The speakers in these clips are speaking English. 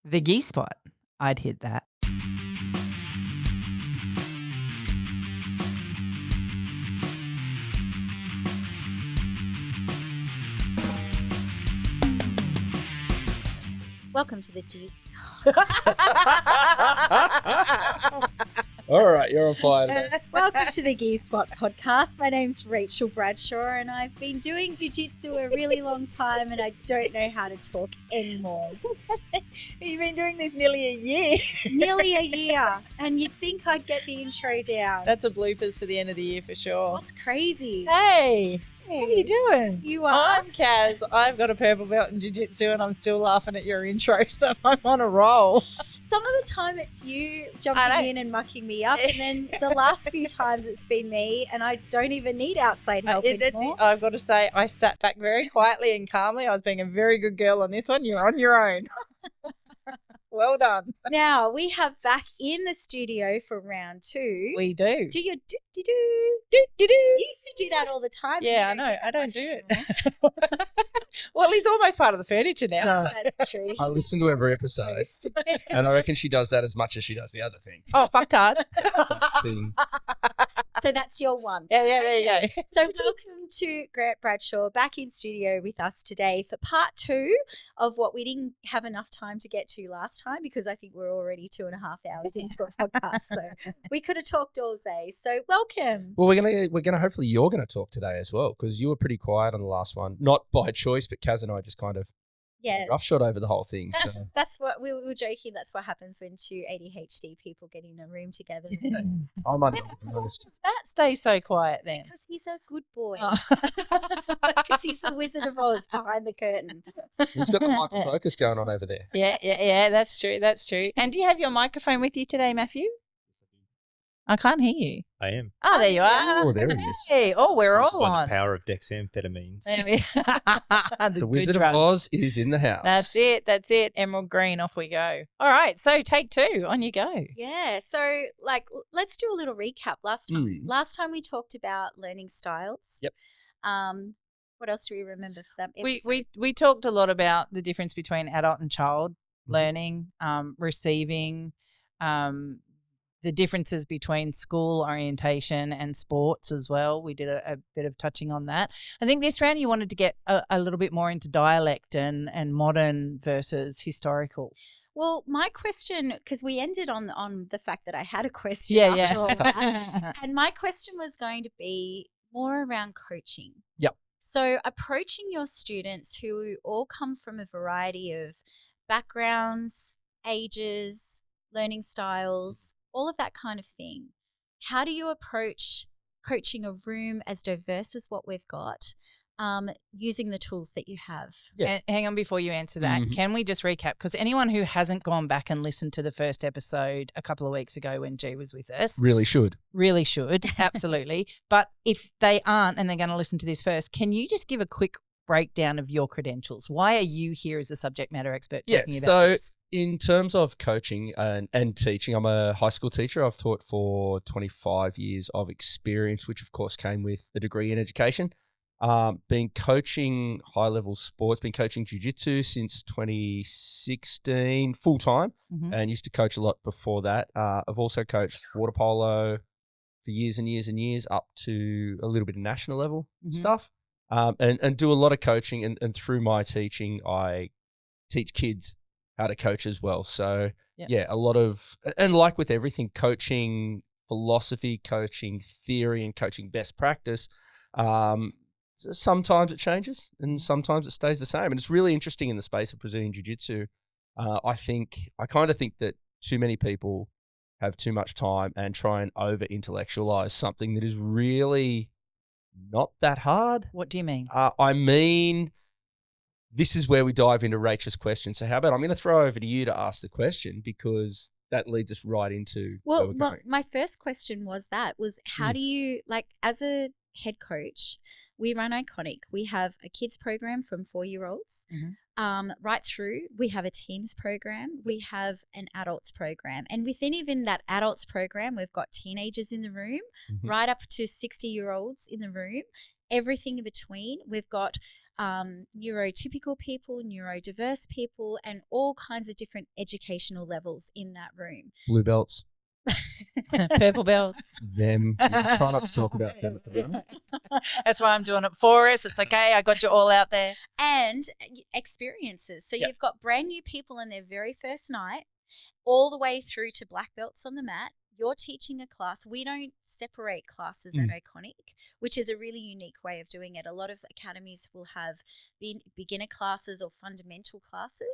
The gi spot. I'd hit that. Welcome to the G. All right, you're on fire. Welcome to the Gi Spot podcast. My name's Rachel Bradshaw, and I've been doing jiu-jitsu a really long time, and I don't know how to talk anymore. You've been doing this nearly a year. Nearly a year, and you'd think I'd get the intro down. That's a bloopers for the end of the year for sure. That's crazy. Hey, how are you doing? You are. I'm Kaz. I've got a purple belt in jiu-jitsu and I'm still laughing at your intro, so I'm on a roll. Some of the time it's you jumping in and mucking me up, and then the last few times it's been me, and I don't even need outside help anymore. I've got to say, I sat back very quietly and calmly. I was being a very good girl on this one. You're on your own. Well done. Now, we have back in the studio for round two. We do. Do your do-do-do. Do-do-do. You used to do that all the time. Yeah, I know. I don't do it. Well, he's almost part of the furniture now. No. That's true. I listen to every episode, and I reckon she does that as much as she does the other thing. Oh, fuck hard. So that's your one. Yeah, there you go. So welcome to Grant Bradshaw back in studio with us today for part two of what we didn't have enough time to get to last time, because I think we're already 2.5 hours into a podcast. So we could have talked all day. So welcome. Well, we're gonna hopefully you're gonna talk today as well, because you were pretty quiet on the last one, not by choice, but Kaz and I just kind of roughshod over the whole thing. That's what we were joking. That's what happens when two ADHD people get in a room together. I'm honest. Does Matt stay so quiet then? Because he's a good boy. Oh. Because he's the Wizard of Oz behind the curtain. He's got the hyper focus going on over there. Yeah, that's true. That's true. And do you have your microphone with you today, Matthew? I can't hear you. I am. Oh, there you are. Oh, there he is. Hey, we're Sponsored all by on. the power of dexamphetamines. The Wizard of Oz is in the house. That's it. Emerald green, off we go. All right, so take two, on you go. Yeah, so let's do a little recap. Last time we talked about learning styles. Yep. What else do we remember for that episode? We talked a lot about the difference between adult and child learning, receiving, the differences between school orientation and sports as well. We did a bit of touching on that. I think this round you wanted to get a little bit more into dialect and modern versus historical. Well, my question, because we ended on the fact that I had a question after all that, and my question was going to be more around coaching. Yep. So approaching your students who all come from a variety of backgrounds, ages, learning styles, all of that kind of thing. How do you approach coaching a room as diverse as what we've got, using the tools that you have? Yeah. Hang on before you answer that. Can we just recap? Because anyone who hasn't gone back and listened to the first episode a couple of weeks ago when G was with us. Really should. Absolutely. But if they aren't and they're going to listen to this first, can you just give a quick breakdown of your credentials? Why are you here as a subject matter expert talking about this? In terms of coaching and teaching, I'm a high school teacher. I've taught for 25 years of experience, which of course came with a degree in education. Been coaching high-level sports, been coaching jiu-jitsu since 2016 full-time, and used to coach a lot before that. I've also coached water polo for years and years and years, up to a little bit of national level stuff. And do a lot of coaching, and through my teaching, I teach kids how to coach as well. So a lot of, and like with everything, coaching philosophy, coaching theory, and coaching best practice, sometimes it changes and sometimes it stays the same. And it's really interesting in the space of Brazilian Jiu-Jitsu. I kind of think that too many people have too much time and try and over-intellectualize something that is really not that hard. What do you mean? I mean, this is where we dive into Rachel's question. So how about I'm going to throw over to you to ask the question, because that leads us right into where we're going. My first question was how do you, as a head coach, we run Iconic. We have a kids program from 4-year-olds right through. We have a teens program. We have an adults program. And within even that adults program, we've got teenagers in the room, right up to 60-year-olds in the room, everything in between. We've got neurotypical people, neurodiverse people, and all kinds of different educational levels in that room. Blue belts. Purple belts. Them. Yeah, try not to talk about them. That's why I'm doing it for us. It's okay. I got you all out there. And experiences. So Yep. you've got brand new people in their very first night, all the way through to black belts on the mat. You're teaching a class. We don't separate classes at Iconic, which is a really unique way of doing it. A lot of academies will have beginner classes or fundamental classes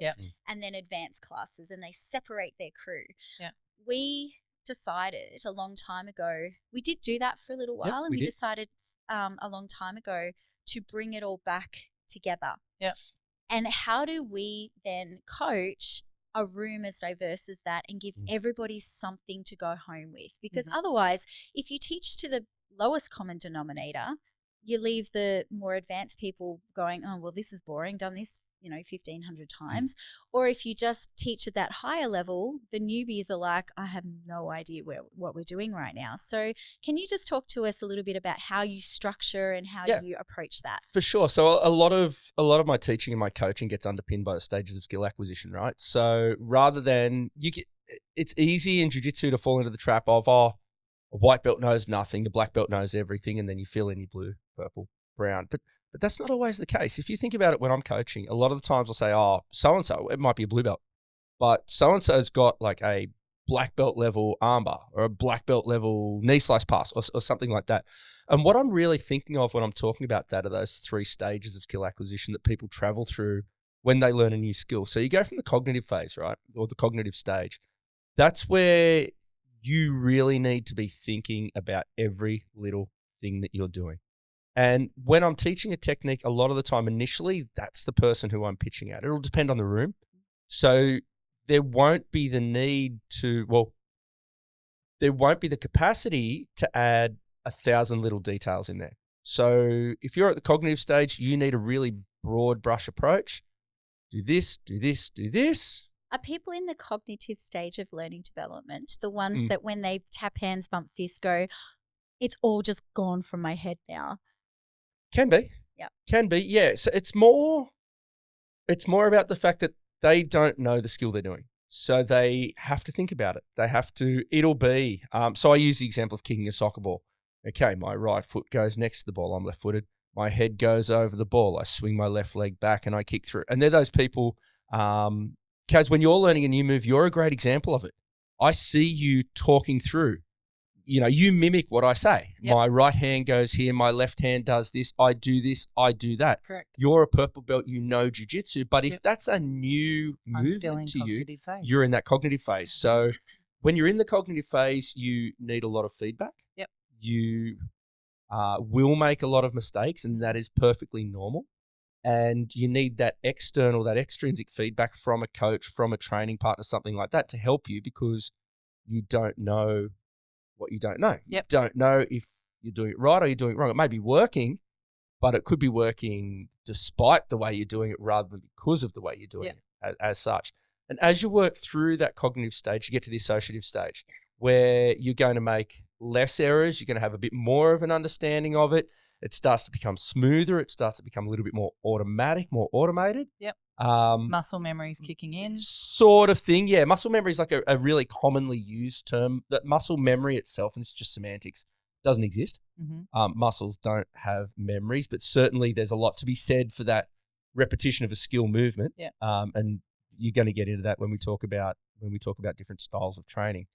and then advanced classes, and they separate their crew. Yeah. We decided a long time ago, we did do that for a little while, and we decided a long time ago to bring it all back together. Yeah. And how do we then coach a room as diverse as that and give everybody something to go home with? Because otherwise, if you teach to the lowest common denominator, you leave the more advanced people going, oh, well, this is boring, done this, 1,500 times. Or if you just teach at that higher level, the newbies are like, I have no idea what we're doing right now. So can you just talk to us a little bit about how you structure and how you approach that? For sure. So a lot of my teaching and my coaching gets underpinned by the stages of skill acquisition, right? So rather than it's easy in jiu-jitsu to fall into the trap of, a white belt knows nothing, the black belt knows everything, and then you fill in your blue, purple, brown. But that's not always the case. If you think about it, when I'm coaching, a lot of the times I'll say, so-and-so, it might be a blue belt, but so-and-so's got like a black belt level armbar or a black belt level knee slice pass or something like that. And what I'm really thinking of when I'm talking about that are those 3 stages of skill acquisition that people travel through when they learn a new skill. So you go from the cognitive phase, right, or the cognitive stage. That's where you really need to be thinking about every little thing that you're doing. And when I'm teaching a technique, a lot of the time, initially, that's the person who I'm pitching at. It'll depend on the room. So there won't be the capacity to add 1,000 little details in there. So if you're at the cognitive stage, you need a really broad brush approach. Do this, do this, do this. Are people in the cognitive stage of learning development the ones that when they tap hands, bump fists, go, it's all just gone from my head now? Can be. Yeah. Can be, yeah. So it's more about the fact that they don't know the skill they're doing. So they have to think about it. It'll be, so I use the example of kicking a soccer ball. Okay, my right foot goes next to the ball. I'm left-footed. My head goes over the ball. I swing my left leg back and I kick through. And they're those people, Kaz, when you're learning a new move, you're a great example of it. I see you talking through. You mimic what I say. Yep. My right hand goes here. My left hand does this. I do this. I do that. Correct. You're a purple belt. You know jiu-jitsu. But if that's a new movement to you, you're in that cognitive phase. So when you're in the cognitive phase, you need a lot of feedback. Yep. You will make a lot of mistakes, and that is perfectly normal. And you need that extrinsic feedback from a coach, from a training partner, something like that to help you, because you don't know what you don't know. Yep. You don't know if you're doing it right or you're doing it wrong. It may be working, but it could be working despite the way you're doing it rather than because of the way you're doing it as such. And as you work through that cognitive stage, you get to the associative stage where you're going to make less errors. You're going to have a bit more of an understanding of it. It starts to become smoother. It starts to become a little bit more automatic, more automated. Yep. Muscle memory is kicking in. Sort of thing. Yeah. Muscle memory is like a really commonly used term. That muscle memory itself, and it's just semantics, doesn't exist. Mm-hmm. Muscles don't have memories, but certainly there's a lot to be said for that repetition of a skill movement. Yeah. And you're going to get into that when we talk about different styles of training.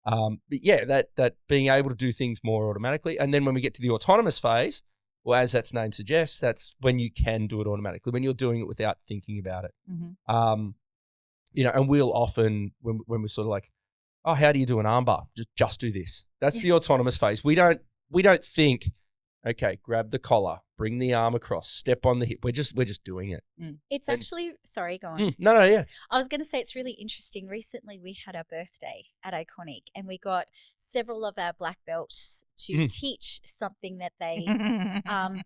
But yeah, that being able to do things more automatically. And then when we get to the autonomous phase, well, as that name suggests, that's when you can do it automatically, when you're doing it without thinking about it. Mm-hmm. And we'll often, when we're sort of like, oh, how do you do an armbar? Just do this. That's the autonomous phase. We don't think, okay, grab the collar, bring the arm across, step on the hip. We're just doing it. It's actually, sorry, go on. No, yeah. I was going to say it's really interesting. Recently we had our birthday at Iconic and we got several of our black belts to teach something that they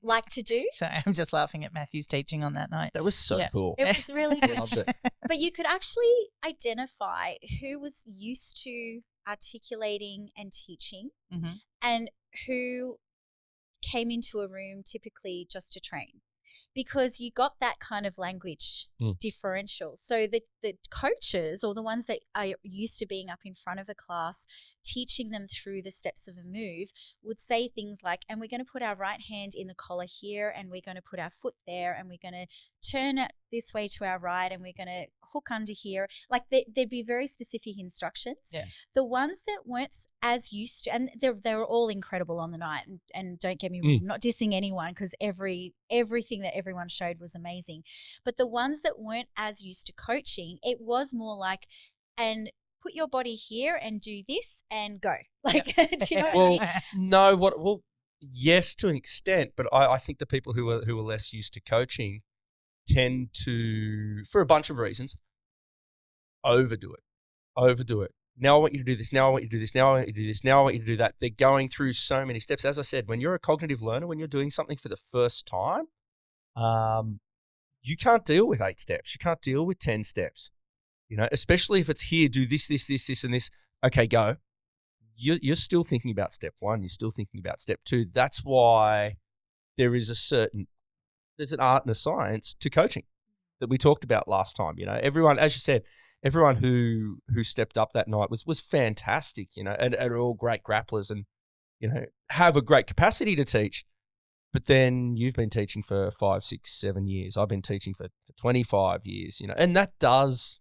like to do. So I'm just laughing at Matthew's teaching on that night. That was so cool. It was really good. Loved it. But you could actually identify who was used to articulating and teaching and who came into a room typically just to train. because you got that kind of language differential. So the coaches, or the ones that are used to being up in front of a class, teaching them through the steps of a move, would say things like, and we're going to put our right hand in the collar here, and we're going to put our foot there, and we're going to turn it this way to our right, and we're going to hook under here. Like there'd be very specific instructions. Yeah. The ones that weren't as used to, and they were all incredible on the night, and don't get me wrong, I'm not dissing anyone, because everything that everyone showed was amazing. But the ones that weren't as used to coaching, it was more like, and put your body here and do this and go. Like, do you know what I mean? No, well, yes, to an extent, but I think the people who are less used to coaching tend to, for a bunch of reasons, overdo it. Now I want you to do this. Now I want you to do this. Now I want you to do this. Now I want you to do that. They're going through so many steps. As I said, when you're a cognitive learner, when you're doing something for the first time, you can't deal with 8 steps. You can't deal with 10 steps. You know, especially if it's here, do this, and this. Okay, go. You're still thinking about step 1. You're still thinking about step 2. That's why there's an art and a science to coaching that we talked about last time. You know, everyone, as you said, everyone who stepped up that night was fantastic, you know, and are all great grapplers and, you know, have a great capacity to teach. But then you've been teaching for 5, 6, 7 years. I've been teaching for 25 years, you know, and that does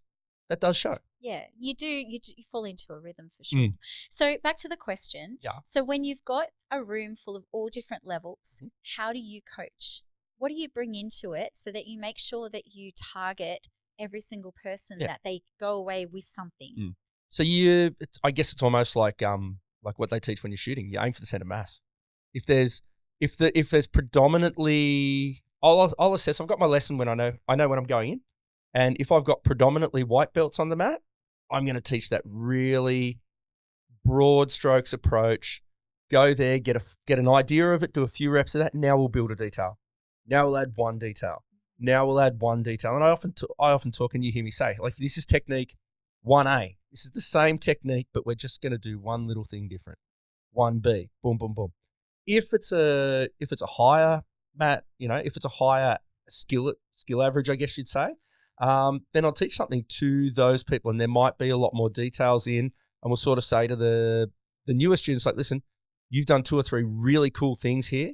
show. Yeah, you do. You fall into a rhythm for sure. So back to the question. Yeah. So when you've got a room full of all different levels, how do you coach? What do you bring into it so that you make sure that you target every single person, that they go away with something? So I guess it's almost like what they teach when you're shooting. You aim for the center mass. If there's predominantly, I'll assess. I've got my lesson when I know when I'm going in, and if I've got predominantly white belts on the mat, I'm going to teach that really broad strokes approach. Go there, get an idea of it, do a few reps of that. Now we'll build a detail. Now we'll add one detail. Now we'll add one detail. And I often talk, and you hear me say, like, this is technique 1A. This is the same technique, but we're just going to do one little thing different. 1B, boom, boom, boom. If it's a higher mat, you know, if it's a higher skill average, I guess you'd say, then I'll teach something to those people, and there might be a lot more details in, and we'll sort of say to the newer students, like, listen, you've done 2 or 3 really cool things here.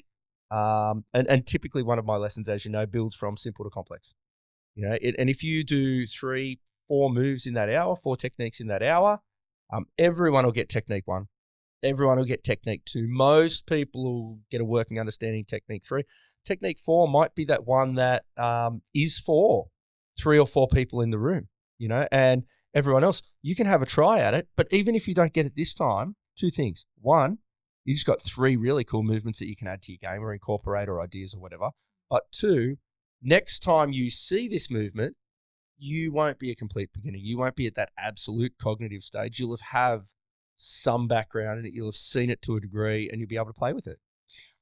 And typically one of my lessons, as you know, builds from simple to complex. You know, and if you do 3, 4 moves in that hour, 4 techniques in that hour, everyone will get technique 1. Everyone will get technique 2. Most people will get a working understanding technique 3. Technique 4 might be that one that is for 3 or 4 people in the room, you know, and everyone else, you can have a try at it. But even if you don't get it this time, 2 things. 1, you just got 3 really cool movements that you can add to your game or incorporate, or ideas or whatever. But 2, next time you see this movement, you won't be a complete beginner. You won't be at that absolute cognitive stage. You'll have some background in it. You'll have seen it to a degree, and you'll be able to play with it.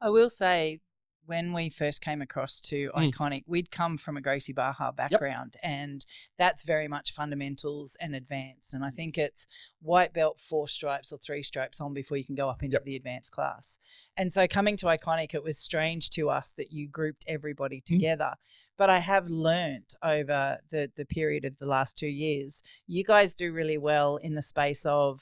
I will say, when we first came across to Iconic, we'd come from a Gracie Barra background, and that's very much fundamentals and advanced. And I think it's white belt, 4 stripes or 3 stripes on before you can go up into the advanced class. And so coming to Iconic, it was strange to us that you grouped everybody together. But I have learnt over the period of the last 2 years, you guys do really well in the space of,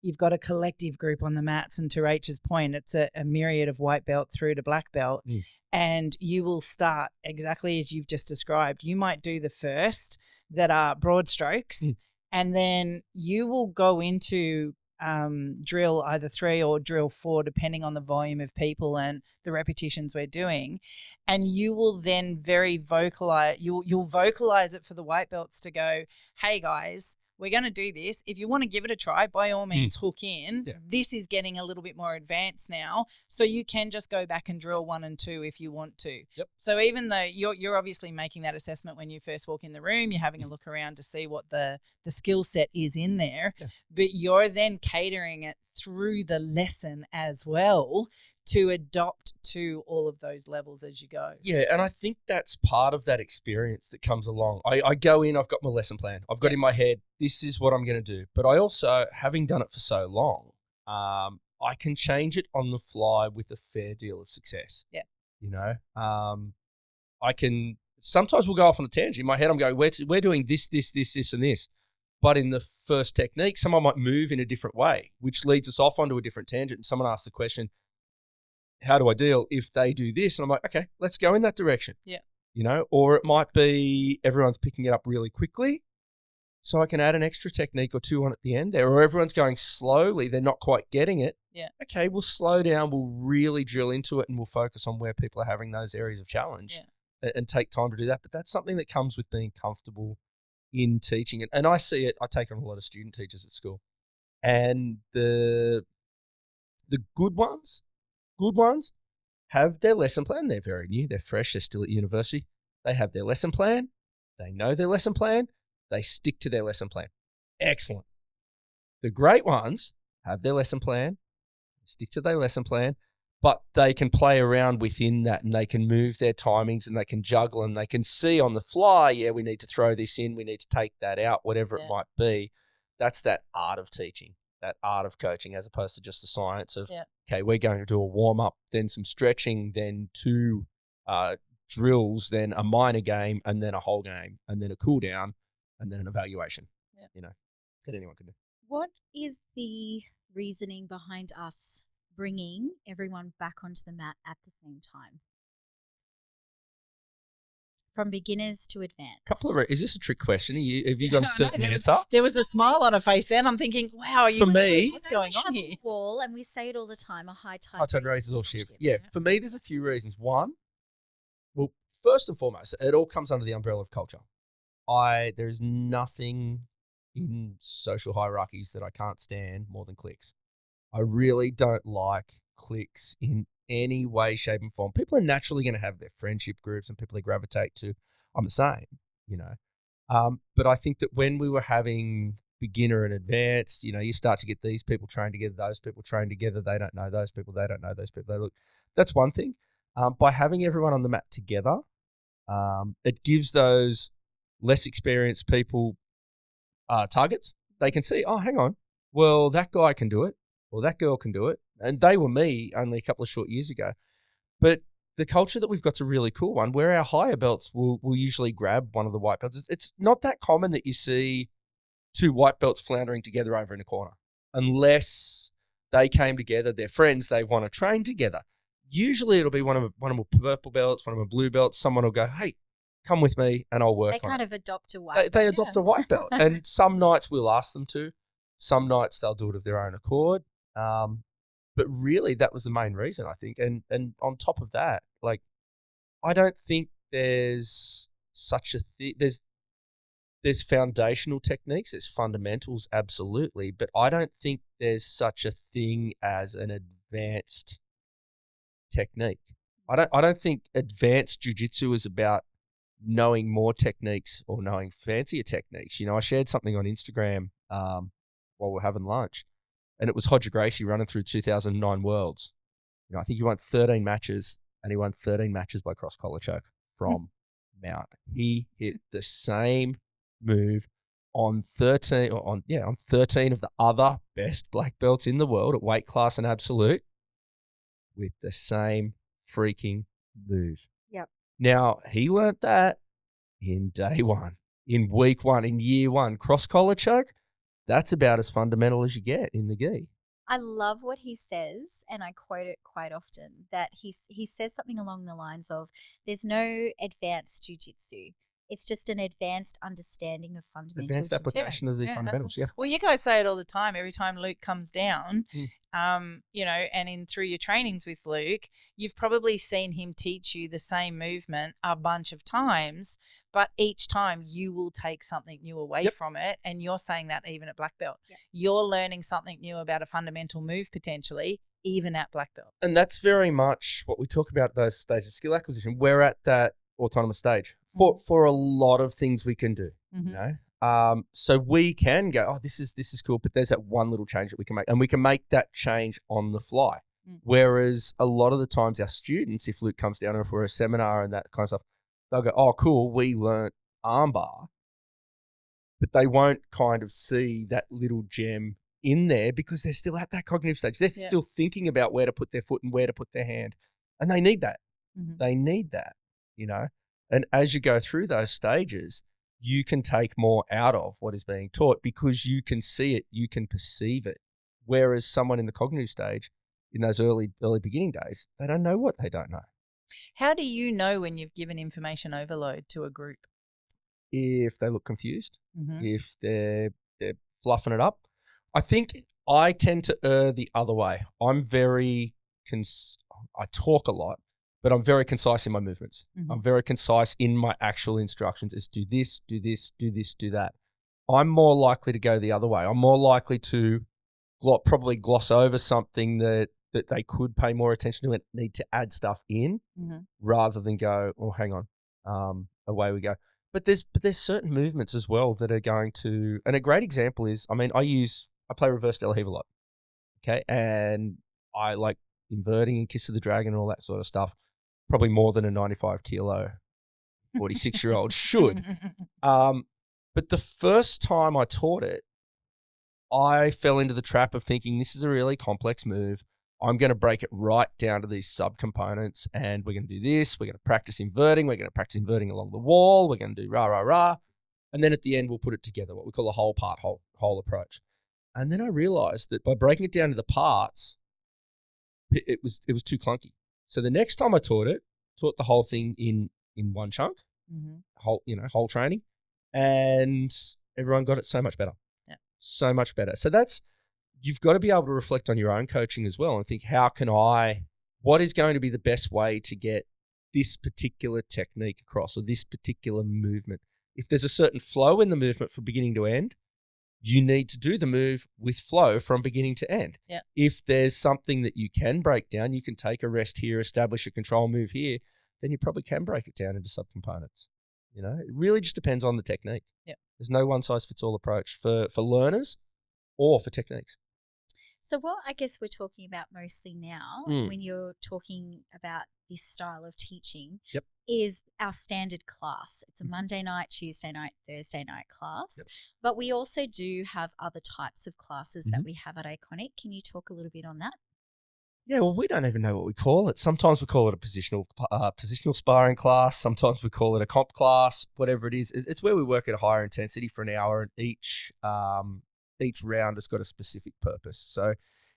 you've got a collective group on the mats, and to Rachel's point, it's a myriad of white belt through to black belt, and you will start exactly as you've just described. You might do the first that are broad strokes, and then you will go into drill either 3 or drill 4, depending on the volume of people and the repetitions we're doing, and you will then you'll vocalize it for the white belts to go, hey guys, we're going to do this. If you want to give it a try, by all means, hook in. Yeah. This is getting a little bit more advanced now, so you can just go back and drill 1 and 2 if you want to. Yep. So even though you're obviously making that assessment when you first walk in the room, you're having a look around to see what the skill set is in there, but you're then catering it through the lesson as well to adopt to all of those levels as you go. Yeah, and I think that's part of that experience that comes along. I go in, I've got my lesson plan. I've got in my head, this is what I'm going to do. But I also, having done it for so long, I can change it on the fly with a fair deal of success. Yeah. You know, I can sometimes we'll go off on a tangent. In my head, I'm going, we're doing this, and this. But in the first technique, someone might move in a different way, which leads us off onto a different tangent. And someone asks the question, how do I deal if they do this? And I'm like, okay, let's go in that direction. Yeah. You know, or it might be everyone's picking it up really quickly, so I can add an extra technique or two on at the end there, or everyone's going slowly, they're not quite getting it. Yeah. Okay, we'll slow down, we'll really drill into it, and we'll focus on where people are having those areas of challenge and take time to do that. But that's something that comes with being comfortable in teaching it. And I see it, I take on a lot of student teachers at school, and the good ones have their lesson plan. They're very new, they're fresh, they're still at university. They have their lesson plan, they know their lesson plan, they stick to their lesson plan. Excellent. The great ones have their lesson plan, stick to their lesson plan, but they can play around within that, and they can move their timings, and they can juggle, and they can see on the fly, yeah, we need to throw this in, we need to take that out, whatever it might be. That's that art of teaching, that art of coaching, as opposed to just the science of, okay, we're going to do a warm-up, then some stretching, then 2 drills, then a minor game, and then a whole game, and then a cool down, and then an evaluation, you know, that anyone can do. What is the reasoning behind us bringing everyone back onto the mat at the same time? From beginners to advanced. Is this a trick question? Have you got a certain answer? There was a smile on her face then. I'm thinking, wow, For me, what's going on here? Wall, and we say it all the time, a high tide. High tide raises all shift. Yeah, for me, there's a few reasons. One, well, first and foremost, it all comes under the umbrella of culture. There's nothing in social hierarchies that I can't stand more than cliques. I really don't like cliques in any way, shape, and form. People are naturally going to have their friendship groups and people they gravitate to. I'm the same, you know. But I think that when we were having beginner and advanced, you know, you start to get these people trained together, those people trained together. They don't know those people. They don't know those people. That's one thing. By having everyone on the mat together, it gives those less experienced people targets. They can see, oh, hang on, well, that guy can do it, or that girl can do it, and they were me only a couple of short years ago. But the culture that we've got's a really cool one, where our higher belts will usually grab one of the white belts. It's not that common that you see 2 white belts floundering together over in a corner, unless they came together, they're friends, they want to train together. Usually it'll be one of my purple belts, one of my blue belts. Someone will go, hey, come with me and I'll work on it. They kind of adopt a white belt. They adopt a white belt. And some nights we'll ask them to. Some nights they'll do it of their own accord. But really that was the main reason, I think. And on top of that, like, I don't think there's such a thing. There's foundational techniques, there's fundamentals, absolutely. But I don't think there's such a thing as an advanced technique. I don't think advanced jiu-jitsu is about knowing more techniques or knowing fancier techniques. You know, I shared something on Instagram while we're having lunch, and it was Hodger Gracie running through 2009 Worlds. You know, I think he won 13 matches, and he won 13 matches by cross collar choke from mount. He hit the same move on 13 of the other best black belts in the world at weight class and absolute with the same freaking move. Yep. Now, he learnt that in day one, in week one, in year one. Cross collar choke, that's about as fundamental as you get in the gi. I love what he says, and I quote it quite often, that he says something along the lines of, there's no advanced jiu-jitsu. It's just an advanced understanding of fundamental Advanced application of the fundamentals, Well, you guys say it all the time. Every time Luke comes down, you know, and through your trainings with Luke, you've probably seen him teach you the same movement a bunch of times, but each time you will take something new away from it. And you're saying that even at black belt. Yep. You're learning something new about a fundamental move potentially, even at black belt. And that's very much what we talk about, those stages of skill acquisition. We're at that autonomous stage for a lot of things we can do, you know? So we can go, oh, this is cool, but there's that one little change that we can make, and we can make that change on the fly. Whereas a lot of the times our students, if Luke comes down or if we're a seminar and that kind of stuff, they'll go, oh, cool, we learnt armbar, but they won't kind of see that little gem in there because they're still at that cognitive stage. They're still thinking about where to put their foot and where to put their hand, and they need that. They need that, you know? And as you go through those stages, you can take more out of what is being taught because you can see it, you can perceive it. Whereas someone in the cognitive stage, in those early beginning days, they don't know what they don't know. How do you know when you've given information overload to a group? If they look confused, Mm-hmm. if they're fluffing it up. I think I tend to err the other way. I'm very I talk a lot, but I'm very concise in my movements. Mm-hmm. I'm very concise in my actual instructions. It's do this, do this, do this, do that. I'm more likely to go the other way. I'm more likely to probably gloss over something that they could pay more attention to and need to add stuff in, Mm-hmm. rather than go, oh, hang on, away we go. But there's certain movements as well that are going to, and a great example is, I mean, I play reverse del heave a lot, okay, and I like inverting and kiss of the dragon and all that sort of stuff, probably more than a 95 kilo 46-year-old should. But the first time I taught it, I fell into the trap of thinking this is a really complex move. I'm going to break it right down to these subcomponents, and we're going to do this. We're going to practice inverting. We're going to practice inverting along the wall. We're going to do rah, rah, rah. And then at the end, we'll put it together, what we call a whole part, whole approach. And then I realized that by breaking it down to the parts, it was too clunky. So the next time I taught the whole thing in one chunk, Mm-hmm. whole training, and everyone got it so much better. Yeah. So much better. So you've got to be able to reflect on your own coaching as well and think, what is going to be the best way to get this particular technique across or this particular movement? If there's a certain flow in the movement from beginning to end, you need to do the move with flow from beginning to end. Yeah. If there's something that you can break down, you can take a rest here, establish a control move here, then you probably can break it down into subcomponents. It really just depends on the technique. Yeah. There's no one size fits all approach for learners or for techniques. So what I guess we're talking about mostly now, when you're talking about this style of teaching, Yep. is our standard class. It's a Monday night, Tuesday night, Thursday night class. Yep. But we also do have other types of classes that we have at Iconic. Can you talk a little bit on that? Yeah, well, we don't even know what we call it. Sometimes we call it a positional sparring class. Sometimes we call it a comp class, whatever it is. It's where we work at a higher intensity for an hour, and each round has got a specific purpose. So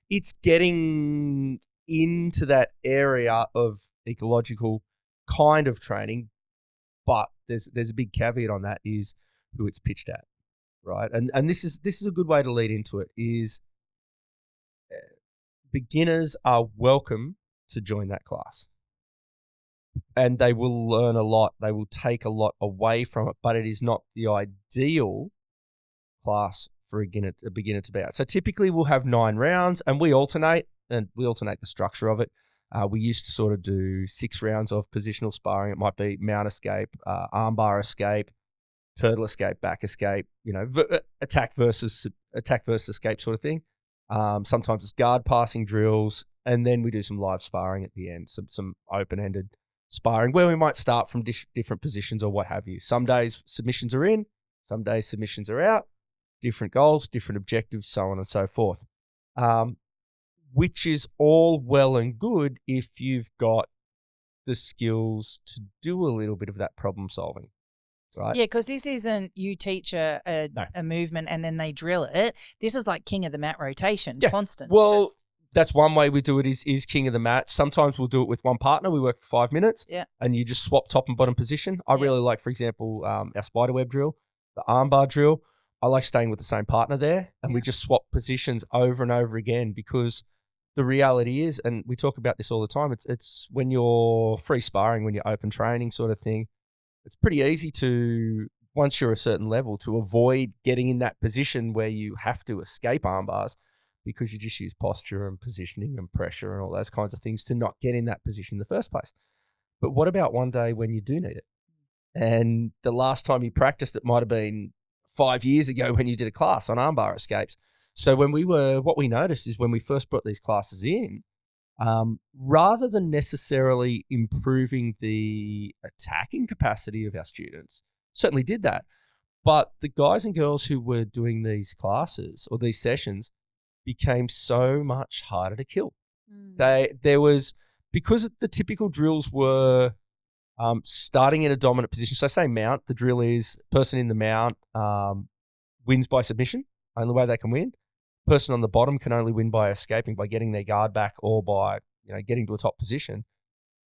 it's getting into that area of ecological kind of training, but there's a big caveat on that, is who it's pitched at, right? And this is a good way to lead into it, is beginners are welcome to join that class. And they will learn a lot. They will take a lot away from it, but it is not the ideal class for a beginner to be at. So typically we'll have 9 rounds, and we alternate the structure of it. We used to sort of do 6 rounds of positional sparring. It might be mount escape, armbar escape, turtle escape, back escape, attack versus escape sort of thing. Sometimes it's guard passing drills, and then we do some live sparring at the end, some open-ended sparring where we might start from different positions or what have you. Some days submissions are in, some days submissions are out, different goals, different objectives, so on and so forth. Which is all well and good if you've got the skills to do a little bit of that problem solving, right? Yeah, because this isn't you teach a movement and then they drill it. This is like king of the mat rotation, constant. Well, that's one way we do it is king of the mat. Sometimes we'll do it with one partner. We work for 5 minutes, and you just swap top and bottom position. I really like, for example, our spiderweb drill, the armbar drill. I like staying with the same partner there, and we just swap positions over and over again, because the reality is, and we talk about this all the time, it's when you're free sparring, when you're open training sort of thing, it's pretty easy to, once you're a certain level, to avoid getting in that position where you have to escape armbars, because you just use posture and positioning and pressure and all those kinds of things to not get in that position in the first place. But what about one day when you do need it? And the last time you practiced it might have been 5 years ago when you did a class on armbar escapes. So what we noticed is when we first brought these classes in, rather than necessarily improving the attacking capacity of our students, certainly did that, but the guys and girls who were doing these classes or these sessions became so much harder to kill. Because the typical drills were Starting in a dominant position. So say mount, the drill is person in the mount wins by submission, only way they can win. Person on the bottom can only win by escaping, by getting their guard back or by getting to a top position.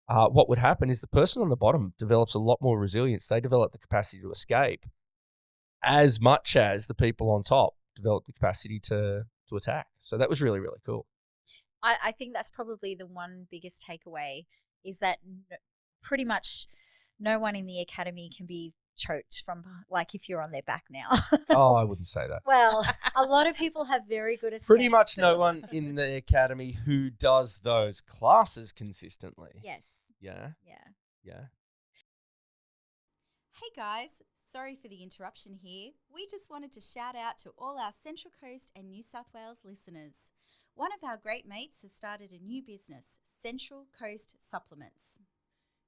What would happen is the person on the bottom develops a lot more resilience. They develop the capacity to escape as much as the people on top develop the capacity to attack. So that was really, really cool. I think that's probably the one biggest takeaway is that pretty much no one in the academy can be choked from, like, if you're on their back now. Oh, I wouldn't say that. Well, a lot of people have very good escapes. Pretty much no one in the academy who does those classes consistently. Yes. Yeah. Yeah. Yeah. Hey guys, sorry for the interruption here. We just wanted to shout out to all our Central Coast and New South Wales listeners. One of our great mates has started a new business, Central Coast Supplements.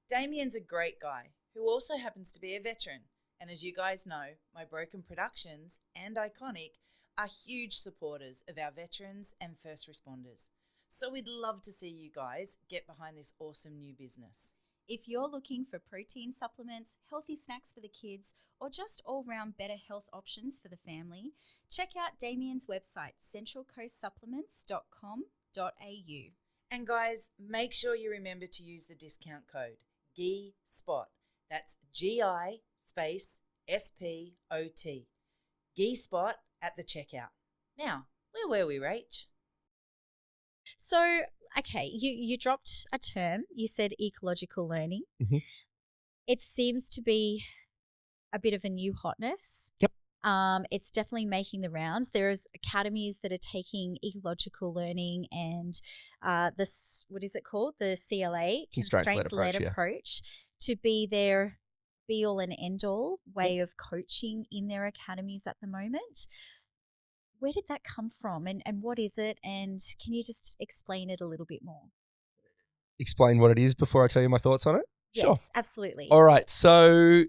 Damien's a great guy who also happens to be a veteran. And as you guys know, My Broken Productions and Iconic are huge supporters of our veterans and first responders. So we'd love to see you guys get behind this awesome new business. If you're looking for protein supplements, healthy snacks for the kids, or just all-round better health options for the family, check out Damien's website, centralcoastsupplements.com.au. And guys, make sure you remember to use the discount code GISPOT. That's GI space SPOT. GISPOT at the checkout. Now, where were we, Rach? So, okay, you dropped a term. You said ecological learning. Mhm. It seems to be a bit of a new hotness. Yep. It's definitely making the rounds. There's academies that are taking ecological learning and this, what is it called? The CLA, Constraint-led approach, to be their be-all and end-all way of coaching in their academies at the moment. Where did that come from and what is it? And can you just explain it a little bit more? Explain what it is before I tell you my thoughts on it? Yes, Sure. absolutely. All right. So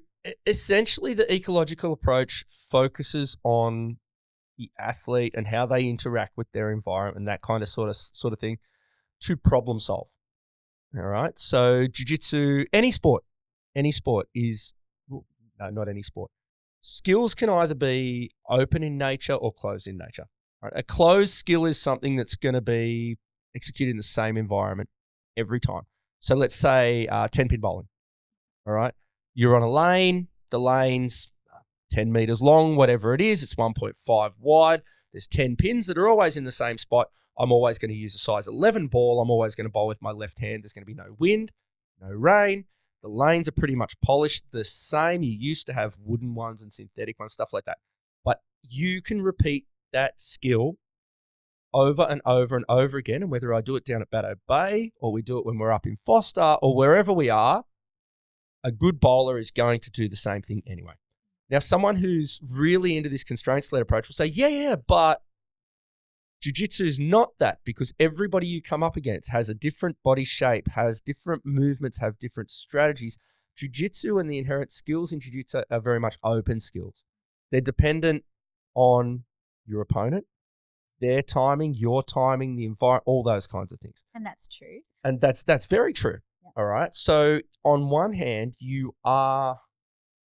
essentially the ecological approach focuses on the athlete and how they interact with their environment and that kind of sort of thing to problem solve. All right. So jiu-jitsu, any sport is, no, not any sport. Skills can either be open in nature or closed in nature. Right? A closed skill is something that's going to be executed in the same environment every time. So let's say 10-pin bowling. All right. You're on a lane. The lane's 10 meters long, whatever it is. It's 1.5 wide. There's 10 pins that are always in the same spot. I'm always going to use a size 11 ball. I'm always going to bowl with my left hand. There's going to be no wind, no rain. The lanes are pretty much polished the same. You used to have wooden ones and synthetic ones, stuff like that. But you can repeat that skill over and over and over again. And whether I do it down at Baddo Bay or we do it when we're up in Foster or wherever we are, a good bowler is going to do the same thing anyway. Now, someone who's really into this constraints-led approach will say, yeah, but jiu-jitsu is not that, because everybody you come up against has a different body shape, has different movements, have different strategies. Jiu-jitsu and the inherent skills in jiu-jitsu are very much open skills. They're dependent on your opponent, their timing, your timing, the environment, all those kinds of things. And that's true. And that's very true. Yeah. All right. So on one hand, you are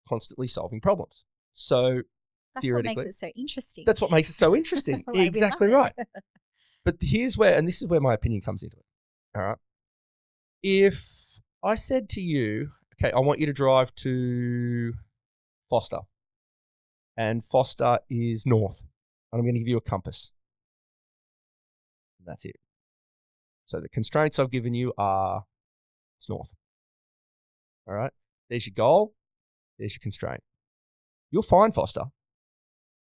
constantly solving problems. So that's what makes it so interesting. That's what makes it so interesting. Exactly right. But here's where, and this is where my opinion comes into it. All right. If I said to you, okay, I want you to drive to Foster, and Foster is north, and I'm going to give you a compass. And that's it. So the constraints I've given you are, it's north. All right. There's your goal. There's your constraint. You'll find Foster.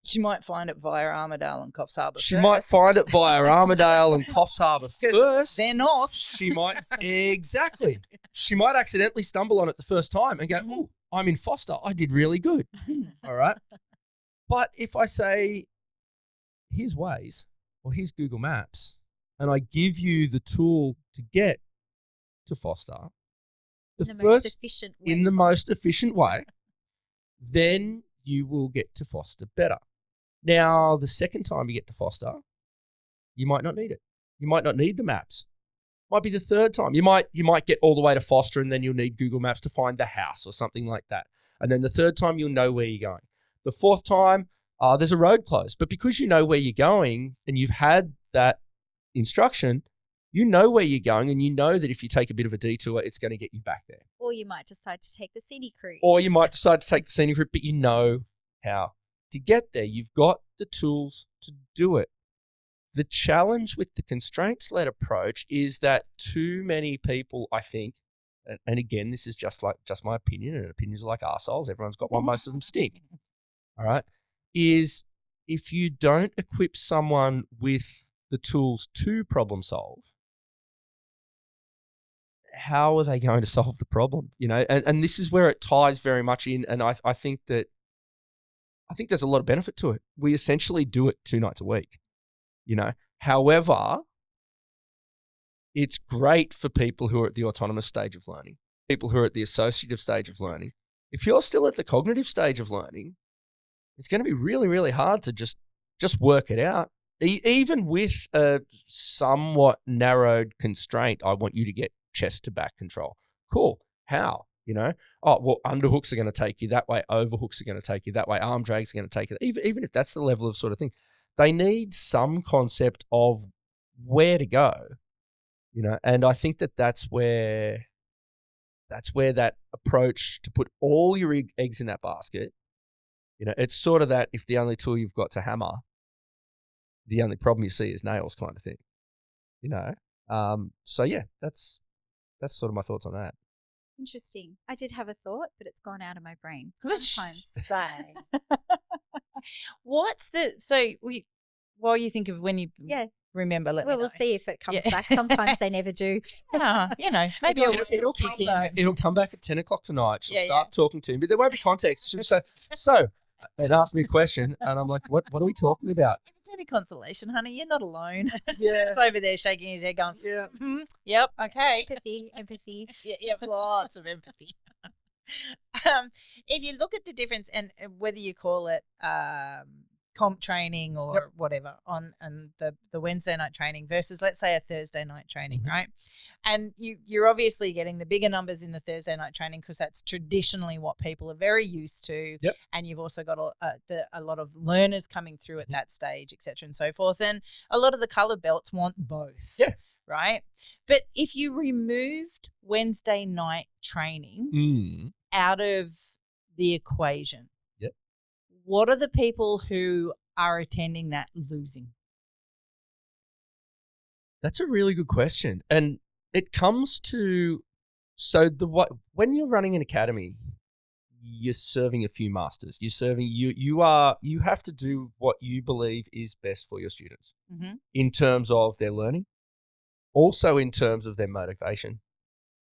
She might find it via Armidale and Coffs Harbour She might find it via Armidale and Coffs Harbour first. They're north. She might, exactly. She might accidentally stumble on it the first time and go, oh, I'm in Foster. I did really good. All right. But if I say, here's Waze or here's Google Maps, and I give you the tool to get to Foster, in the most efficient way, then you will get to Foster better. Now, the second time you get to Foster, you might not need it. You might not need the maps. Might be the third time. You might get all the way to Foster and then you'll need Google Maps to find the house or something like that. And then the third time you'll know where you're going. The fourth time, there's a road closed. But because you know where you're going and you've had that instruction, you know where you're going and you know that if you take a bit of a detour, it's going to get you back there. Or you might decide to take the scenic route. But you know how to get there. You've got the tools to do it. The challenge with the constraints-led approach is that too many people, I think, and again, this is just my opinion, and opinions are like arseholes. Everyone's got one, most of them stink. All right, is if you don't equip someone with the tools to problem solve, how are they going to solve the problem? You know, and this is where it ties very much in, and I think there's a lot of benefit to it. We essentially do it 2 nights a week. You know, however, it's great for people who are at the autonomous stage of learning, people who are at the associative stage of learning. If you're still at the cognitive stage of learning, it's going to be really, really hard to just work it out. Even with a somewhat narrowed constraint, I want you to get chest to back control. Cool. How? You know, underhooks are going to take you that way. Overhooks are going to take you that way. Arm drags are going to take you. Even if that's the level of sort of thing. They need some concept of where to go, you know, and I think that's where that approach to put all your eggs in that basket, you know, it's sort of that if the only tool you've got to hammer, the only problem you see is nails kind of thing, you know. So yeah, that's sort of my thoughts on that. Interesting. I did have a thought, but it's gone out of my brain. Sometimes. While you think of when you remember, let me know. We'll see if it comes back. Sometimes they never do. You know, maybe it'll come back. It'll come back at 10 o'clock tonight. She'll start talking to him, but there won't be context. She'll say, so, and ask me a question, and I'm like, what are we talking about? If it's any consolation, honey, you're not alone. Yeah. It's over there shaking his head going, yeah. Mm-hmm, yep, okay. Empathy. Yeah, lots of empathy. If you look at the difference, and whether you call it comp training or whatever on the Wednesday night training versus, let's say, a Thursday night training, right? And you're obviously getting the bigger numbers in the Thursday night training because that's traditionally what people are very used to. Yep. And you've also got a lot of learners coming through at that stage, et cetera, and so forth. And a lot of the colour belts want both. Yeah. Right? But if you removed Wednesday night training out of the equation, what are the people who are attending that losing? That's a really good question. And it comes to, when you're running an academy, you're serving a few masters. You have to do what you believe is best for your students in terms of their learning, also in terms of their motivation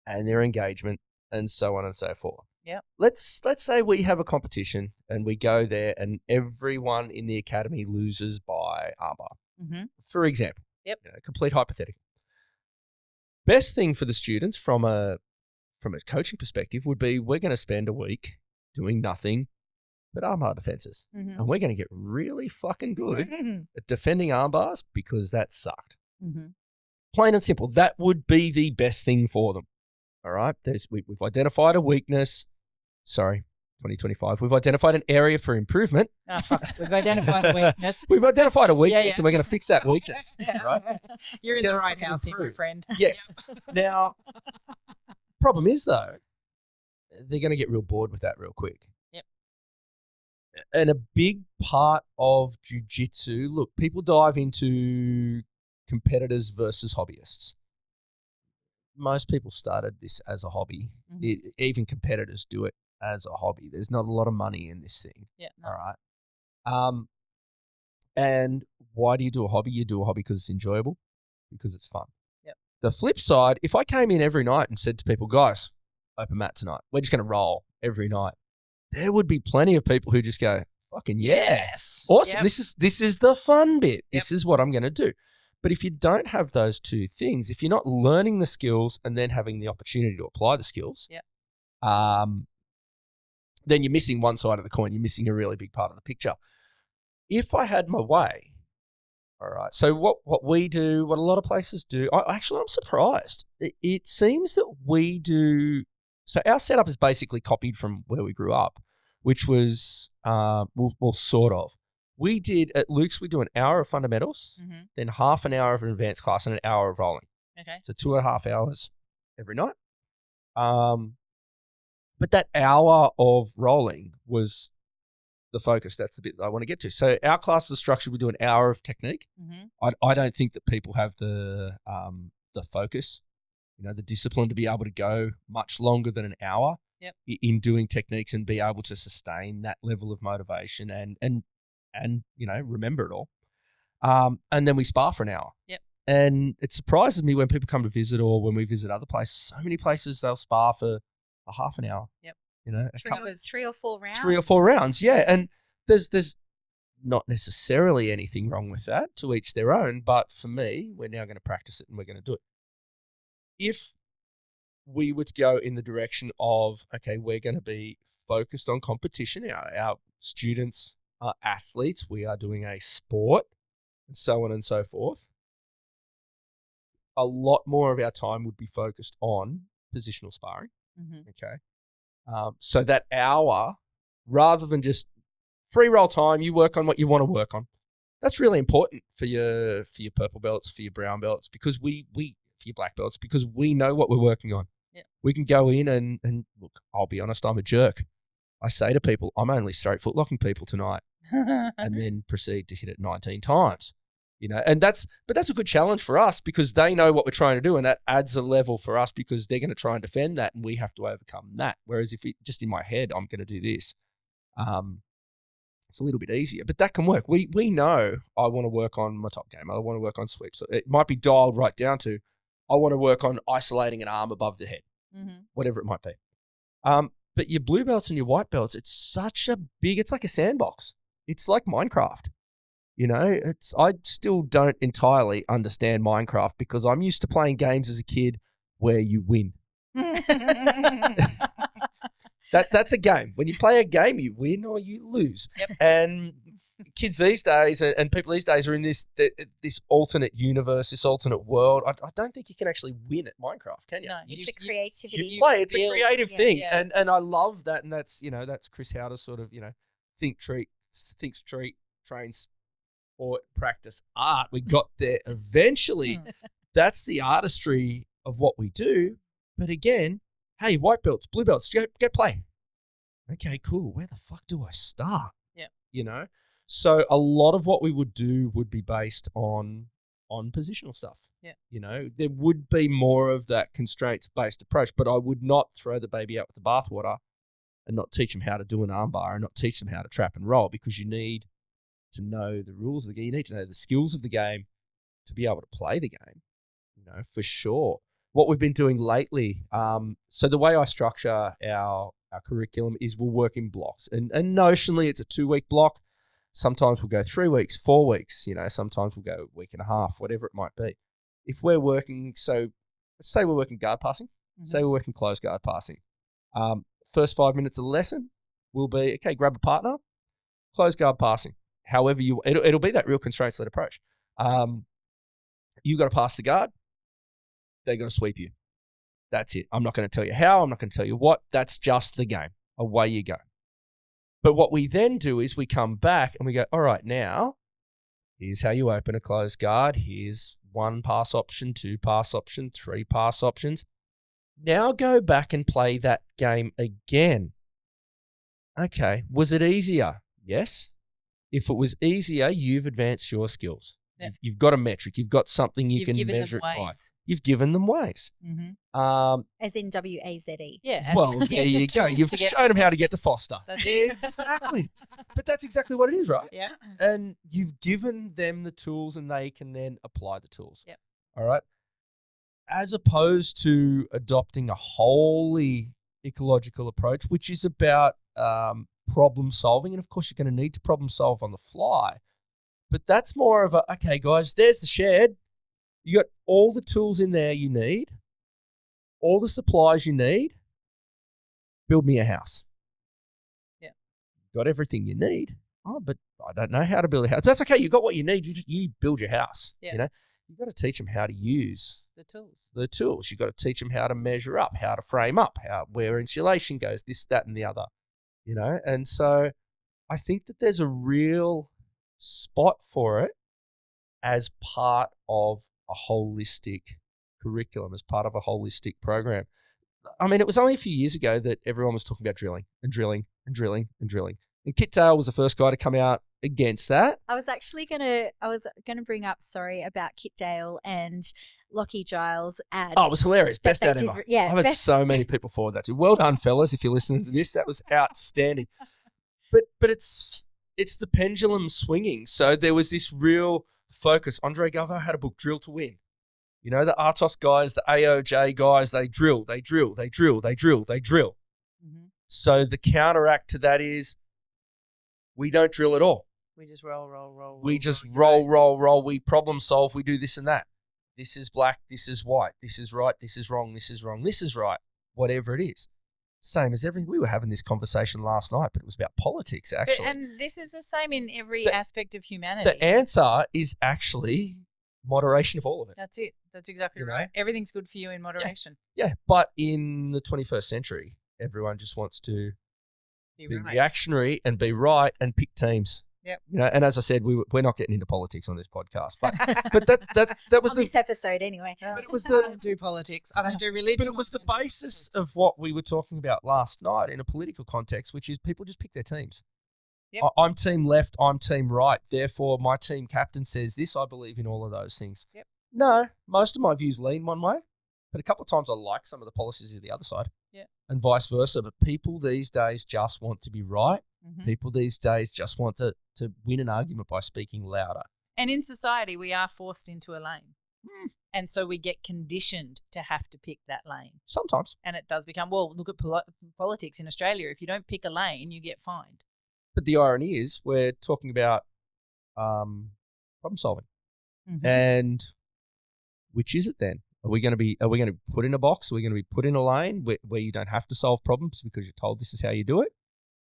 and their engagement and so on and so forth. Yep. Let's say we have a competition and we go there and everyone in the academy loses by armbar, for example. Yep. You know, complete hypothetical. Best thing for the students from a coaching perspective would be we're going to spend a week doing nothing but armbar defenses. And we're going to get really fucking good at defending armbars because that sucked. Plain and simple. That would be the best thing for them. All right. We've identified a weakness. Sorry, 2025. We've identified an area for improvement. Oh, fuck. We've identified a weakness. We've identified a weakness and we're going to fix that weakness. Right? You're in the right house here, my friend. Yes. Now, problem is though, they're going to get real bored with that real quick. Yep. And a big part of jiu-jitsu, look, people dive into competitors versus hobbyists. Most people started this as a hobby. Even competitors do it as a hobby. There's not a lot of money in this thing. Yeah. No. All right. And why do you do a hobby? You do a hobby because it's enjoyable, because it's fun. Yep. The flip side, if I came in every night and said to people, guys, open mat tonight, we're just going to roll every night, there would be plenty of people who just go, fucking yes. Awesome. Yep. This is the fun bit. Yep. This is what I'm going to do. But if you don't have those two things, if you're not learning the skills and then having the opportunity to apply the skills, then you're missing one side of the coin. You're missing a really big part of the picture. If I had my way, All right. So what we do, what a lot of places do, I'm surprised. It seems that we do. So our setup is basically copied from where we grew up, which was well, sort of. We did at Luke's. We do an hour of fundamentals, then half an hour of an advanced class, and an hour of rolling. Okay. So 2.5 hours every night. But that hour of rolling was the focus. That's the bit that I want to get to. So our class is structured. We do an hour of technique. I don't think that people have the focus, the discipline to be able to go much longer than an hour in doing techniques and be able to sustain that level of motivation and remember it all. And then we spar for an hour. Yep. And it surprises me when people come to visit or when we visit other places. So many places they'll spar for a half an hour. Yep. Three or four rounds. 3 or 4 rounds, yeah. And there's not necessarily anything wrong with that, to each their own. But for me, we're now going to practice it and we're going to do it. If we were to go in the direction of, okay, we're going to be focused on competition, our students are athletes, we are doing a sport, and so on and so forth, a lot more of our time would be focused on positional sparring. Okay. So that hour, rather than just free roll time, you work on what you want to work on. That's really important for your purple belts, for your brown belts, because for your black belts, because we know what we're working on. Yeah. We can go in and look, I'll be honest, I'm a jerk. I say to people, I'm only straight foot locking people tonight, and then proceed to hit it 19 times. And that's a good challenge for us because they know what we're trying to do, and that adds a level for us because they're going to try and defend that, and we have to overcome that. Whereas if just in my head, I'm going to do this, it's a little bit easier, but that can work. We know I want to work on my top game. I want to work on sweeps. So it might be dialed right down to, I want to work on isolating an arm above the head, whatever it might be. But your blue belts and your white belts, it's like a sandbox. It's like Minecraft. I still don't entirely understand Minecraft because I'm used to playing games as a kid where you win. That's a game. When you play a game, you win or you lose. Yep. And kids these days and people these days are in this alternate universe, this alternate world. I don't think you can actually win at Minecraft, can you? No, It's the creativity. You play. It's a creative thing, yeah. and I love that. And that's that's Chris Howder's sort of think, treat, trains, or practice art. We got there eventually. That's the artistry of what we do. But again, hey, white belts, blue belts, go play. Okay, cool. Where the fuck do I start? Yeah. So a lot of what we would do would be based on positional stuff. Yeah. There would be more of that constraints-based approach, but I would not throw the baby out with the bathwater and not teach them how to do an armbar and not teach them how to trap and roll, because you need to know the rules of the game. You need to know the skills of the game to be able to play the game, for sure. What we've been doing lately, so the way I structure our curriculum is we'll work in blocks. And notionally, it's a 2-week block. Sometimes we'll go 3 weeks, 4 weeks, sometimes we'll go a week and a half, whatever it might be. If we're working, so let's say we're working guard passing, say we're working close guard passing. First 5 minutes of the lesson will be, okay, grab a partner, close guard passing. However it'll be that real constraints-led approach. You got to pass the guard. They got to sweep you. That's it. I'm not going to tell you how. I'm not going to tell you what. That's just the game. Away you go. But what we then do is we come back and we go, all right, now here's how you open a closed guard. Here's 1 pass option, 2 pass option, 3 pass options. Now go back and play that game again. Okay. Was it easier? Yes. If it was easier, you've advanced your skills. Yep. You've got a metric. You've got something you can measure it by. You've given them ways. As in WAZE. Yeah. Well, there you go. You've shown them how to get to Foster. That's it. Exactly. But that's exactly what it is, right? Yeah. And you've given them the tools and they can then apply the tools. Yep. All right. As opposed to adopting a wholly ecological approach, which is about problem solving. And of course, you're going to need to problem solve on the fly. But that's more of a, okay, guys, there's the shed. You got all the tools in there you need, all the supplies you need. Build me a house. Yeah. Got everything you need. Oh, but I don't know how to build a house. That's okay. You got what you need. You build your house. Yeah. You know, you've got to teach them how to use The tools. the tools. You've got to teach them how to measure up, how to frame up, where insulation goes, this, that, and the other. You know, and so I think that there's a real spot for it as part of a holistic curriculum, as part of a holistic program. I mean, it was only a few years ago that everyone was talking about drilling and drilling and drilling and drilling. And Kit Dale was the first guy to come out against that. I was gonna bring up, about Kit Dale and Lockie Giles' ad. Oh, it was hilarious. Best they ad did- ever. yeah, I've had best- so many people forward that to. Well done, fellas, if you're listening to this. That was outstanding. But it's the pendulum swinging. So there was this real focus. Andre Galvo had a book, Drill to Win. You know, the Artos guys, the AOJ guys, they drill. Mm-hmm. So the counteract to that is we don't drill at all. We just roll. We just roll. We problem solve. We do this and that. This is black. This is white. This is right. This is wrong. This is wrong. This is right. Whatever it is. Same as everything. We were having this conversation last night, but it was about politics, actually. And this is the same in every aspect of humanity. The answer is actually moderation of all of it. That's it. That's exactly You know? right. Everything's good for you in moderation. Yeah, but in the 21st century, everyone just wants to Be be right. reactionary and be right and pick teams. Yep. You know, and as I said, we're not getting into politics on this podcast, but that was on this episode anyway. but it was I don't do politics. I don't do religion. but it was the basis of what we were talking about last night in a political context, which is people just pick their teams. Yep. I'm team left, I'm team right. Therefore, my team captain says this. I believe in all of those things. Yep. No, most of my views lean one way, but a couple of times I like some of the policies of the other side. Yeah. And vice versa. But people these days just want to be right. Mhm. People these days just want to win an argument by speaking louder. And in society, we are forced into a lane. And so we get conditioned to have to pick that lane. Sometimes. And it does become, well, look at politics in Australia. If you don't pick a lane, you get fined. But the irony is we're talking about problem solving. Mm-hmm. And which is it then? Are we going to put in a box? Are we going to be put in a lane where you don't have to solve problems because you're told this is how you do it?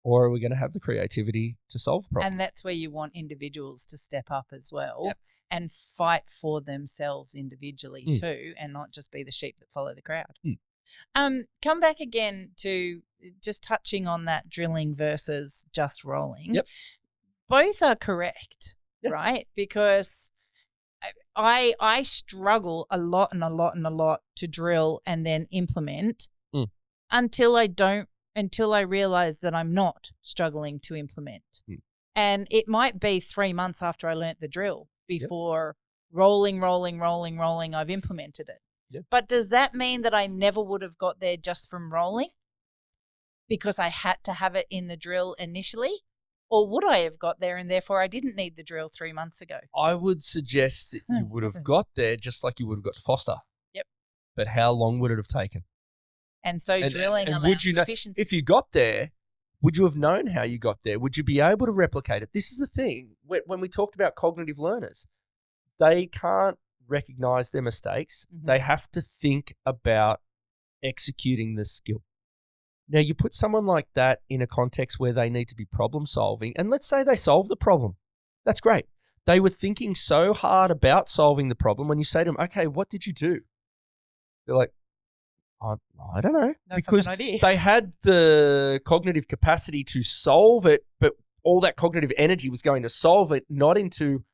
Or are we going to have the creativity to solve the problem? And that's where you want individuals to step up as well. Yep. And fight for themselves individually Mm. too, and not just be the sheep that follow the crowd. Mm. Come back again to just touching on that drilling versus just rolling. Yep. Both are correct, Yep. right? Because I struggle a lot to drill and then implement Mm. until I realize that I'm not struggling to implement. Mm. And it might be 3 months after I learnt the drill before rolling, I've implemented it. Yep. But does that mean that I never would have got there just from rolling because I had to have it in the drill initially? Or would I have got there and therefore I didn't need the drill 3 months ago? I would suggest that you would have got there just like you would have got to Foster. Yep. But how long would it have taken? And so drilling and allows would you know, efficiency. if you got there, would you have known how you got there? Would you be able to replicate it? This is the thing. When we talked about cognitive learners, they can't recognize their mistakes. Mhm. They have to think about executing the skill. Now, you put someone like that in a context where they need to be problem solving, and let's say they solve the problem. That's great. They were thinking so hard about solving the problem. When you say to them, okay, what did you do? They're like, I don't know. No because fucking idea. they had the cognitive capacity to solve it, but all that cognitive energy was going to solve it, not into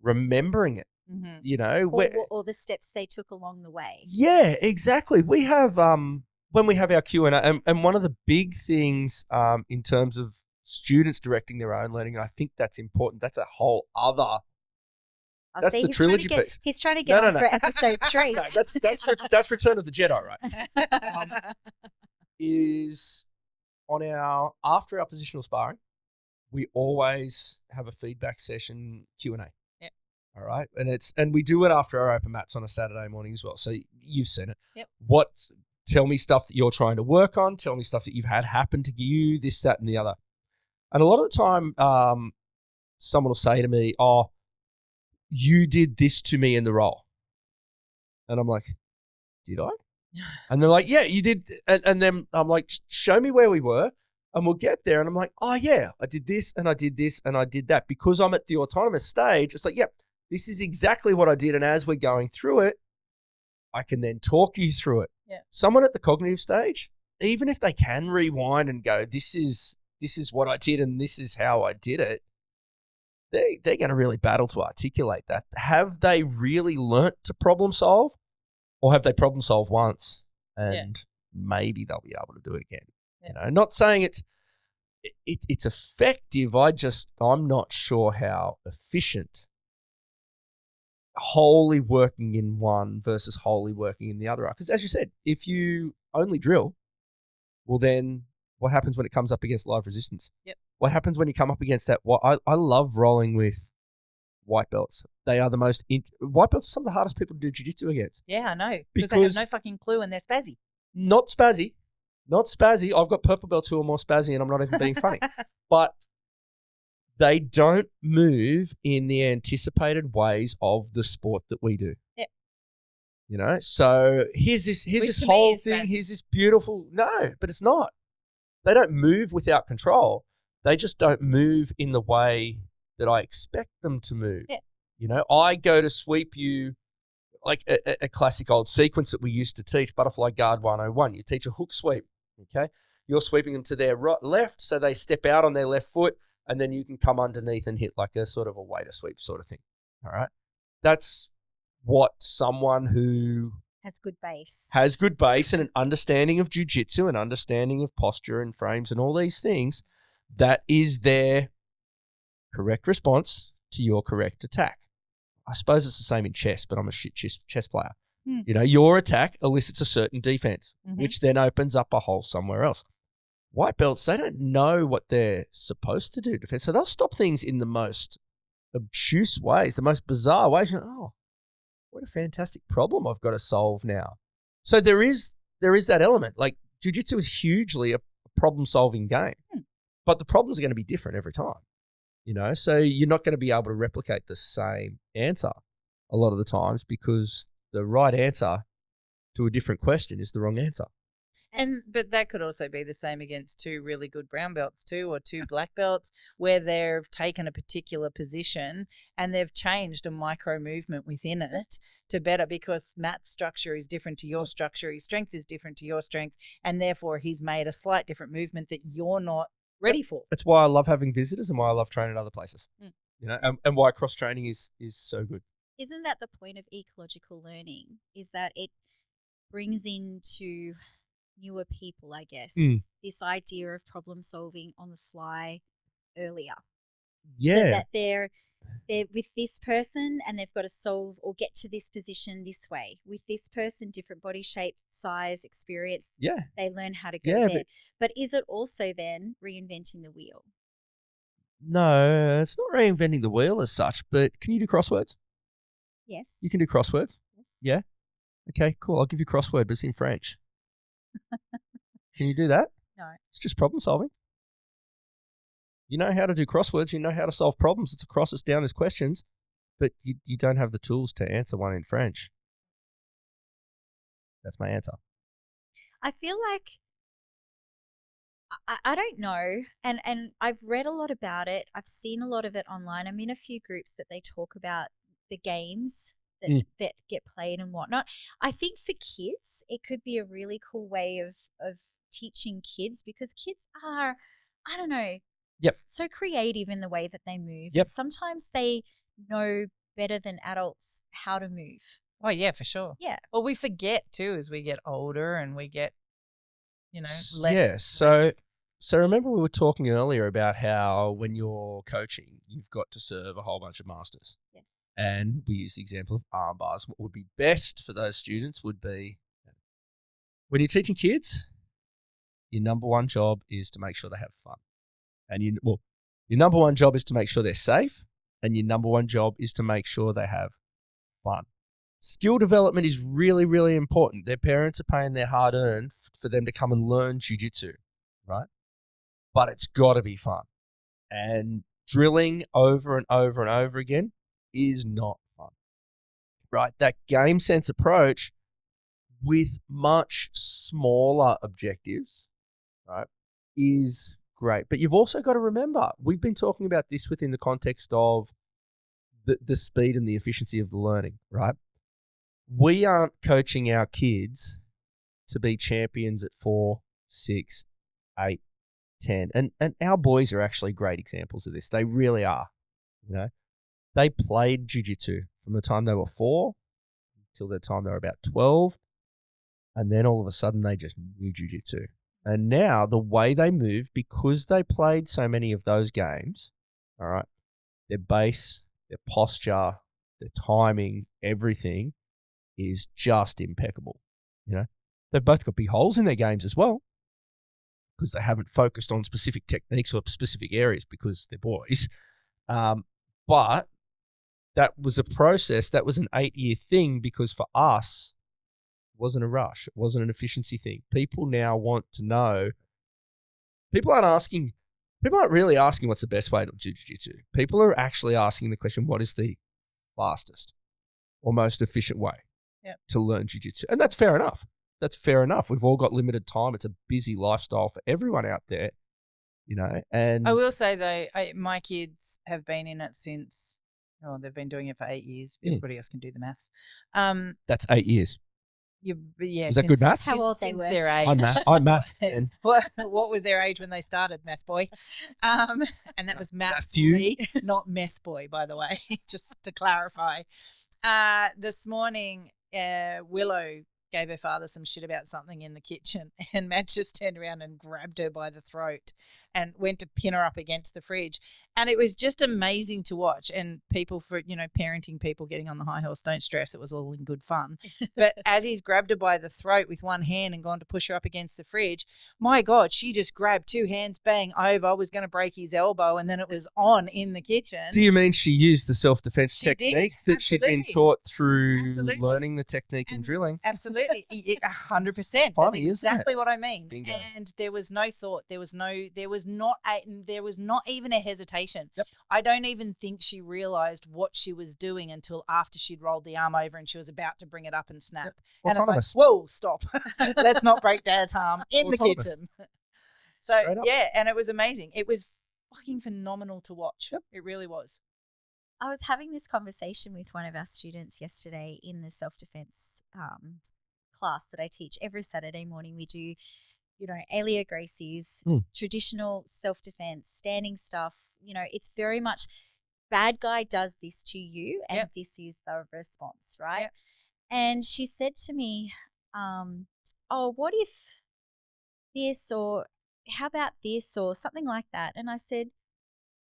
remembering it. Mhm. You know, Or the steps they took along the way. yeah, exactly. We have when we have our Q&A, and one of the big things in terms of students directing their own learning, and I think that's important. That's a whole other. I'll That's see the he's trying to trilogy get- piece. He's trying to get on for episode 3. No, that's Return of the Jedi, right? Is on after our positional sparring, we always have a feedback session Q&A. Yep. All right, and we do it after our open mats on a Saturday morning as well. So you've seen it. Yep. Tell me stuff that you're trying to work on. Tell me stuff that you've had happen to you. This, that, and the other. And a lot of the time, someone will say to me, "Oh, you did this to me in the role," and I'm like, "Did I?" And they're like, "Yeah, you did." And then I'm like, "Show me where we were. And we'll get there and I'm like, oh yeah, I did this and I did this and I did that. Because I'm at the autonomous stage, it's like, yep, this is exactly what I did. And as we're going through it, I can then talk you through it. Yeah. Someone at the cognitive stage, even if they can rewind and go, this is what I did and this is how I did it, they're going to really battle to articulate that. Have they really learnt to problem solve, or have they problem solved once and maybe they'll be able to do it again? Yeah. You know, not saying it's effective. I'm not sure how efficient wholly working in one versus wholly working in the other are. Because as you said, if you only drill, well then what happens when it comes up against live resistance? Yep. What happens when you come up against that? I love rolling with white belts. They are the most white belts are some of the hardest people to do jiu-jitsu against. Yeah, I know. Because they have no fucking clue and they're spazzy. Not spazzy. I've got purple belts who are more spazzy, and I'm not even being funny. But they don't move in the anticipated ways of the sport that we do. Yeah. You know, so here's this whole thing. Here's this beautiful. No, but it's not. They don't move without control. They just don't move in the way that I expect them to move. Yeah. You know, I go to sweep you like a classic old sequence that we used to teach, Butterfly Guard 101. You teach a hook sweep, okay? You're sweeping them to their left, so they step out on their left foot, and then you can come underneath and hit like a sort of a waiter sweep sort of thing, all right? That's what someone who has good base and an understanding of jiu-jitsu and understanding of posture and frames and all these things, that is their correct response to your correct attack. I suppose it's the same in chess, but I'm a shit chess player. Mm. You know, your attack elicits a certain defense, Mm-hmm. which then opens up a hole somewhere else. White belts, they don't know what they're supposed to do defense, so they'll stop things in the most obtuse ways, the most bizarre ways. You're like, oh, what a fantastic problem I've got to solve now. So there is that element. Like jiu-jitsu is hugely a problem-solving game, but the problems are going to be different every time. You know, so you're not going to be able to replicate the same answer a lot of the times, because the right answer to a different question is the wrong answer. But that could also be the same against two really good brown belts too, or two black belts, where they've taken a particular position and they've changed a micro movement within it to better, because Matt's structure is different to your structure, his strength is different to your strength, and therefore he's made a slight different movement that you're not ready for. That's why I love having visitors and why I love training other places. You know, and why cross training is so good. Isn't that the point of ecological learning? Is that it brings into newer people, I guess, this idea of problem solving on the fly earlier. Yeah. So that they're with this person and they've got to solve or get to this position this way. With this person, different body shape, size, experience. Yeah. They learn how to go there. But is it also then reinventing the wheel? No, it's not reinventing the wheel as such, but can you do crosswords? Yes. You can do crosswords? Yes. Yeah? Okay, cool. I'll give you crossword, but it's in French. Can you do that? No. It's just problem solving. You know how to do crosswords. You know how to solve problems. It's across, it's down, there's questions, but you don't have the tools to answer one in French. That's my answer. I feel like I don't know, and I've read a lot about it. I've seen a lot of it online. I'm in a few groups that they talk about the games that get played and whatnot. I think for kids, it could be a really cool way of teaching kids, because kids are, I don't know, so creative in the way that they move. Yep. Sometimes they know better than adults how to move. Oh, yeah, for sure. Yeah. Well, we forget too as we get older and we get, less. Yeah. So remember we were talking earlier about how when you're coaching, you've got to serve a whole bunch of masters. Yes. And we use the example of arm bars. What would be best for those students would be, when you're teaching kids, your number one job is to make sure they have fun. And your number one job is to make sure they're safe, and your number one job is to make sure they have fun. Skill development is really, really important. Their parents are paying their hard-earned for them to come and learn jiu-jitsu, right? But it's got to be fun. And drilling over and over and over again is not fun, right? That game sense approach with much smaller objectives, right, is great. But you've also got to remember, we've been talking about this within the context of the speed and the efficiency of the learning, right? We aren't coaching our kids to be champions at 4, 6, 8, 10. And our boys are actually great examples of this. They really are. You know, they played jiu-jitsu from the time they were 4 till the time they were about 12. And then all of a sudden they just knew jiu-jitsu. And now the way they move, because they played so many of those games, all right, their base, their posture, their timing, everything is just impeccable. You know, they've both got big holes in their games as well because they haven't focused on specific techniques or specific areas because they're boys. But that was a process. That was an 8-year thing because for us, it wasn't a rush. It wasn't an efficiency thing. People now want to know. People aren't really asking what's the best way to do jiu-jitsu. People are actually asking the question, what is the fastest or most efficient way to learn jiu-jitsu? And that's fair enough. That's fair enough. We've all got limited time. It's a busy lifestyle for everyone out there, you know. And I will say though, my kids have been in it since, they've been doing it for 8 years. Everybody else can do the maths. That's 8 years. Is that good maths? How old they were. Their age. I'm math. What was their age when they started, math boy? And that was math boy, not meth boy, by the way, just to clarify. This morning, Willow gave her father some shit about something in the kitchen, and Matt just turned around and grabbed her by the throat and went to pin her up against the fridge. And it was just amazing to watch. And people parenting people getting on the high horse, don't stress. It was all in good fun. But as he's grabbed her by the throat with one hand and gone to push her up against the fridge, my God, she just grabbed 2 hands, bang, over, was going to break his elbow, and then it was on in the kitchen. Do you mean she used the self-defense technique that she'd been taught through learning the technique and drilling? Absolutely. 100%. That's exactly what I mean. Bingo. And there was no thought. There was not even a hesitation. Yep. I don't even think she realized what she was doing until after she'd rolled the arm over and she was about to bring it up and snap. Yep. And I was like, whoa, stop. Let's not break Dad's arm in the kitchen. So, and it was amazing. It was fucking phenomenal to watch. Yep. It really was. I was having this conversation with one of our students yesterday in the self-defense class that I teach every Saturday morning. We do, Alia Gracie's traditional self-defense, standing stuff. It's very much bad guy does this to you and this is the response, right? Yep. And she said to me, what if this, or how about this, or something like that? And I said,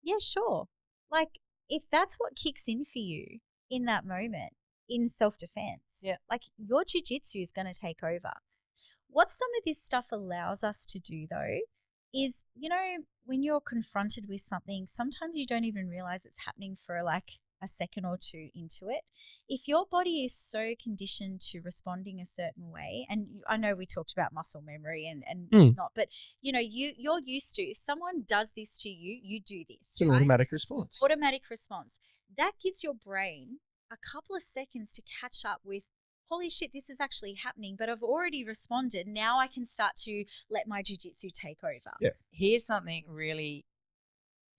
yeah, sure. Like, if that's what kicks in for you in that moment in self-defense, like your jiu-jitsu is going to take over. What some of this stuff allows us to do though is, when you're confronted with something, sometimes you don't even realize it's happening for like a second or two into it. If your body is so conditioned to responding a certain way, and I know we talked about muscle memory and not, but you're used to, if someone does this to you, you do this. It's an automatic response. Automatic response. That gives your brain a couple of seconds to catch up with, holy shit, this is actually happening, but I've already responded. Now I can start to let my jiu-jitsu take over. Yeah. Here's something really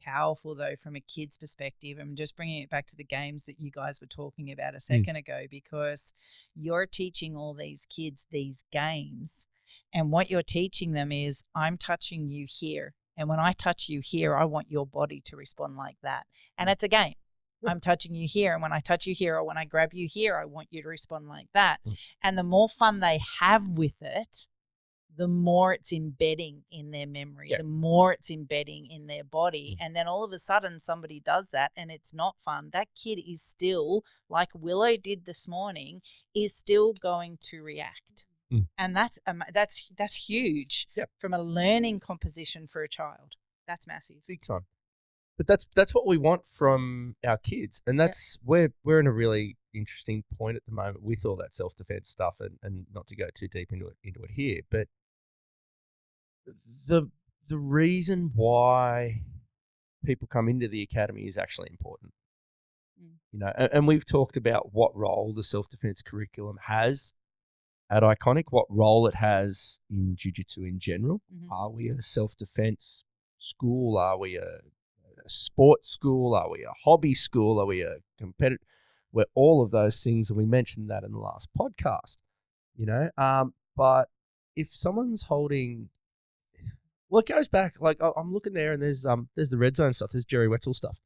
powerful though from a kid's perspective. I'm just bringing it back to the games that you guys were talking about a second ago, because you're teaching all these kids these games, and what you're teaching them is, I'm touching you here, and when I touch you here, I want your body to respond like that. And it's a game. I'm touching you here, and when I touch you here, or when I grab you here, I want you to respond like that. And the more fun they have with it, the more it's embedding in their memory, the more it's embedding in their body. And then all of a sudden somebody does that and it's not fun. That kid is still, like Willow did this morning, is still going to react. And that's huge from a learning composition for a child. That's massive. Big time. But that's what we want from our kids. And that's we're in a really interesting point at the moment with all that self-defense stuff, and not to go too deep into it here, but the reason why people come into the academy is actually important. And we've talked about what role the self-defense curriculum has at Iconic, what role it has in jiu-jitsu in general. Are we a self-defense school? Are we a sports school? Are we a hobby school? Are we a competitive? We're all of those things, and we mentioned that in the last podcast, but if someone's holding, well, it goes back, like I'm looking there and there's the red zone stuff, there's Jerry Wetzel stuff,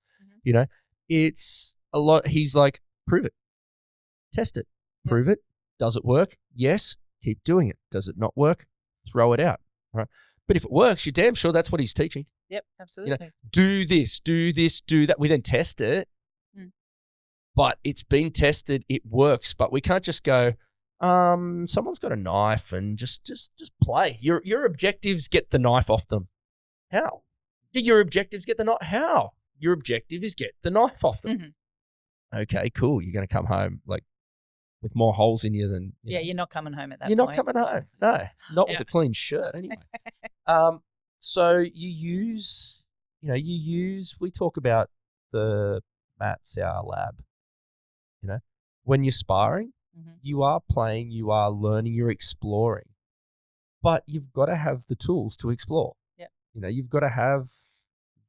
it's a lot. He's like, prove it, test it, prove it. Does it work? Yes. Keep doing it. Does it not work? Throw it out. Right. But if it works, you're damn sure that's what he's teaching. Yep, absolutely. Do this, do that. We then test it, but it's been tested. It works, but we can't just go, someone's got a knife and just play. Your objectives, get the knife off them. How? Your objectives get the knife. How? Your objective is get the knife off them. Mm-hmm. Okay, cool. You're going to come home like with more holes in you than you're not coming home at that point. You're not coming home. No, not with a clean shirt anyway. So you use, we talk about the mats, our lab, when you're sparring, you are playing, you are learning, you're exploring, but you've got to have the tools to explore. Yep. You've got to have,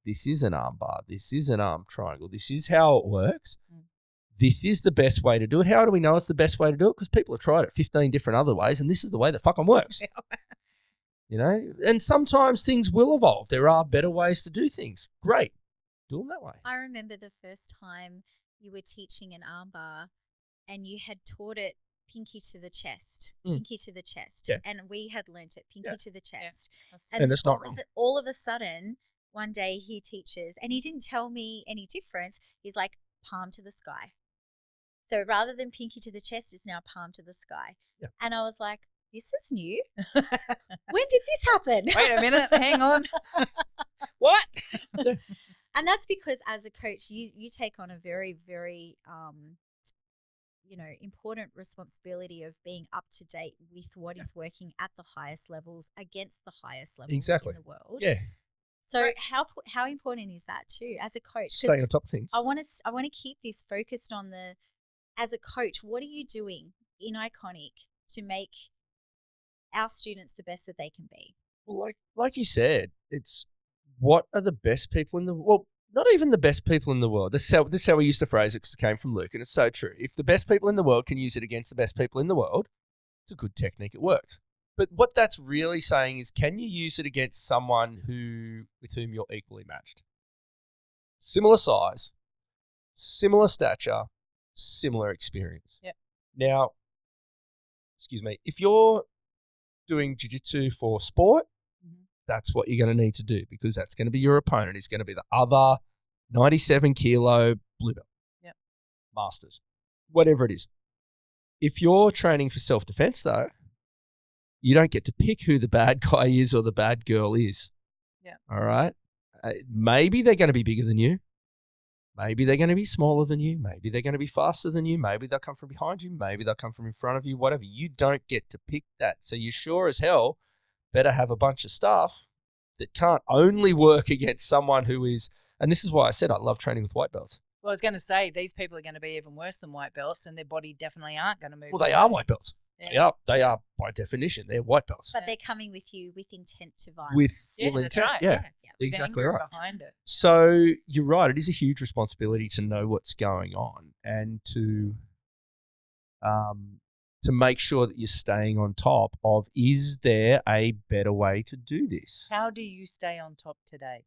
this is an arm bar, this is an arm triangle, this is how it works. This is the best way to do it. How do we know it's the best way to do it? Because people have tried it 15 different other ways, and this is the way that fucking works. And sometimes things will evolve. There are better ways to do things. Great. Do them that way. I remember the first time you were teaching an armbar and you had taught it pinky to the chest, Yeah. and we had learnt it pinky to the chest. Yeah. And it's not wrong. All of a sudden, one day he teaches, and he didn't tell me any difference. He's like, palm to the sky. So rather than pinky to the chest, it's now palm to the sky. Yeah. And I was like, this is new. When did this happen? Wait a minute, hang on. What? And that's because as a coach, you take on a very, very, important responsibility of being up to date with what is working at the highest levels against the highest levels in the world. Yeah. So how important is that too as a coach? Staying on top of things. I want to keep this focused on as a coach, what are you doing in Iconic to make our students the best that they can be? Well, like you said, it's what are the best people in the world? Well, not even the best people in the world. This is how we used to phrase it because it came from Luke, and it's so true. If the best people in the world can use it against the best people in the world, it's a good technique. It works. But what that's really saying is, can you use it against someone with whom you're equally matched? Similar size, similar stature, similar experience. Yep. Now, if you're doing jiu-jitsu for sport, that's what you're going to need to do because that's going to be your opponent. He's going to be the other 97 kilo blue belt. Yep. Masters, whatever it is. If you're training for self-defense though, you don't get to pick who the bad guy is or the bad girl is. Yeah. All right. Maybe they're going to be bigger than you. Maybe they're going to be smaller than you. Maybe they're going to be faster than you. Maybe they'll come from behind you. Maybe they'll come from in front of you, whatever. You don't get to pick that. So you sure as hell better have a bunch of stuff that can't only work against someone who is, and this is why I said I love training with white belts. Well, I was going to say, these people are going to be even worse than white belts and their body definitely aren't going to move. Well, they are white belts. Yeah. They are by definition. They're white belts. But they're coming with you with intent to violence. With full that's intent. right. Yeah. With Exactly anger right. behind it. So you're right. It is a huge responsibility to know what's going on and to make sure that you're staying on top of, is there a better way to do this? How do you stay on top today?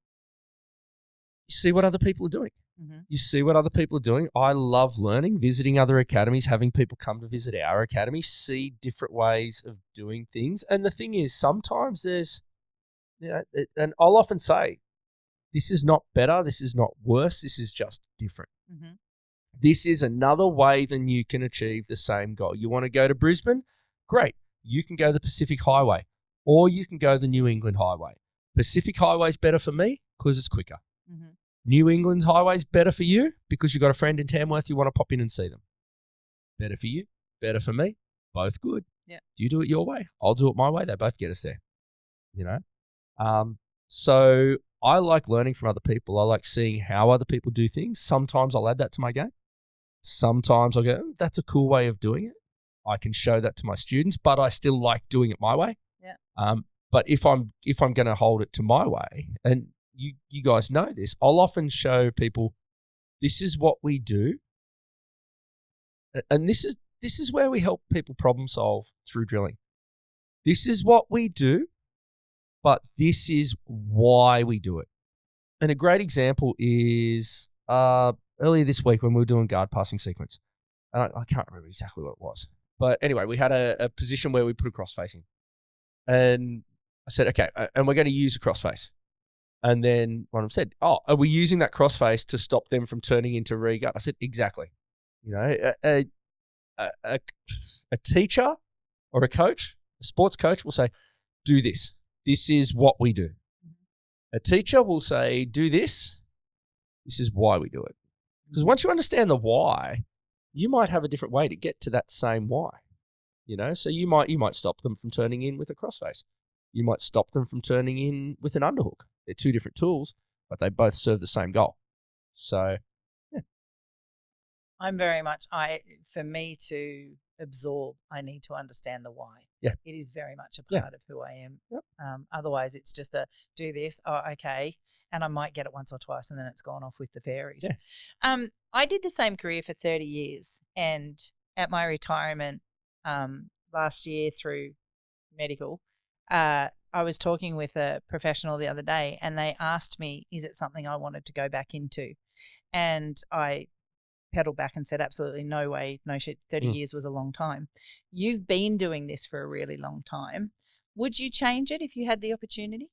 You see what other people are doing. Mm-hmm. You see what other people are doing. I love learning, visiting other academies, having people come to visit our academy, see different ways of doing things. And the thing is, sometimes there's, and I'll often say, this is not better, this is not worse, this is just different. Mm-hmm. This is another way than you can achieve the same goal. You want to go to Brisbane? Great. You can go the Pacific Highway or you can go the New England Highway. Pacific Highway is better for me because it's quicker. Mm-hmm. New England Highway is better for you because you've got a friend in Tamworth, you want to pop in and see them. Better for you, better for me, both good. Yeah. You do it your way, I'll do it my way. They both get us there, So I like learning from other people. I like seeing how other people do things. Sometimes I'll add that to my game. Sometimes I'll go, that's a cool way of doing it. I can show that to my students, but I still like doing it my way. Yeah. But if I'm going to hold it to my way, and you guys know this. I'll often show people, this is what we do, and this is where we help people problem solve through drilling. This is what we do, but this is why we do it. And a great example is earlier this week when we were doing guard passing sequence. And I can't remember exactly what it was. But anyway, we had a position where we put a cross-facing. And I said, okay, and we're going to use a cross-face. And then one of them said, oh, are we using that cross-face to stop them from turning into re-gut? I said, exactly. You know, a teacher or a coach, a sports coach will say, do this. This is what we do. A teacher will say, do this. This is why we do it. Because once you understand the why, you might have a different way to get to that same why. You know, so you might stop them from turning in with a crossface. You might stop them from turning in with an underhook. They're two different tools, but they both serve the same goal. So, yeah. I'm very much, for me to absorb, I need to understand the why. Yeah. It is very much a part of who I am. Yep. Otherwise, it's just a do this, oh, okay, and I might get it once or twice and then it's gone off with the fairies. Yeah. I did the same career for 30 years, and at my retirement last year through medical, I was talking with a professional the other day and they asked me, is it something I wanted to go back into? And I pedaled back and said, absolutely no way, no shit. 30 years was a long time. You've been doing this for a really long time. Would you change it if you had the opportunity?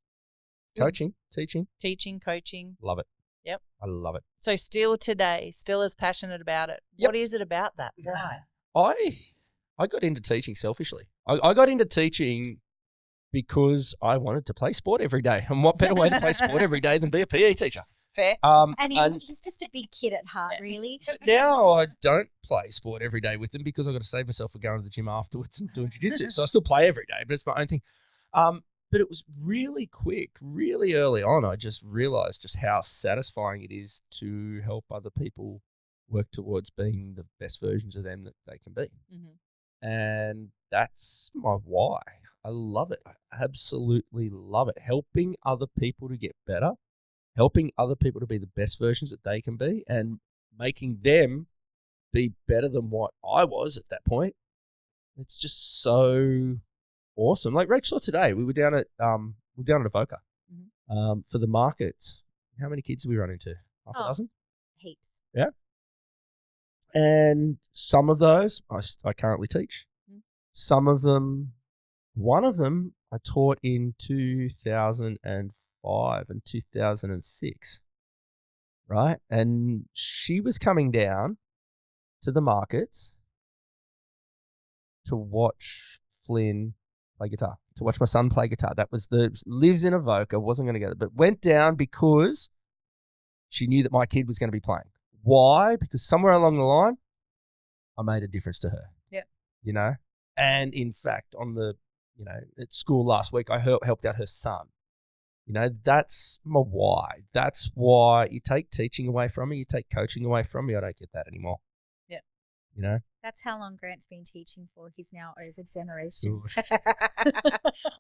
Coaching, teaching. Teaching, coaching. Love it. Yep. I love it. So still today, still as passionate about it. Yep. What is it about that? Why? I got into teaching selfishly. I got into teaching because I wanted to play sport every day. And what better way to play sport every day than be a PE teacher? Fair. And he's just a big kid at heart, really. Now I don't play sport every day with them because I've got to save myself for going to the gym afterwards and doing jiu-jitsu. So I still play every day, but it's my own thing. But it was really quick, really early on. I just realized just how satisfying it is to help other people work towards being the best versions of them that they can be. Mm-hmm. And that's my why. I love it. I absolutely love it. Helping other people to get better, helping other people to be the best versions that they can be, and making them be better than what I was at that point. It's just so awesome. Like Rach saw today, we were down at Avoca for the market. How many kids did we run into? Half a dozen? Heaps. Yeah. And some of those I currently teach. Some of them, one of them I taught in 2005 and 2006, right? And she was coming down to the markets to watch Flynn play guitar, to watch my son play guitar. That was lives in Avoca, wasn't going to go there, but went down because she knew that my kid was going to be playing. Why? Because somewhere along the line, I made a difference to her. Yeah. You know? And in fact, at school last week, I helped out her son. You know, that's my why. That's why you take teaching away from me, you take coaching away from me. I don't get that anymore. Yeah. You know? That's how long Grant's been teaching for. He's now over generations.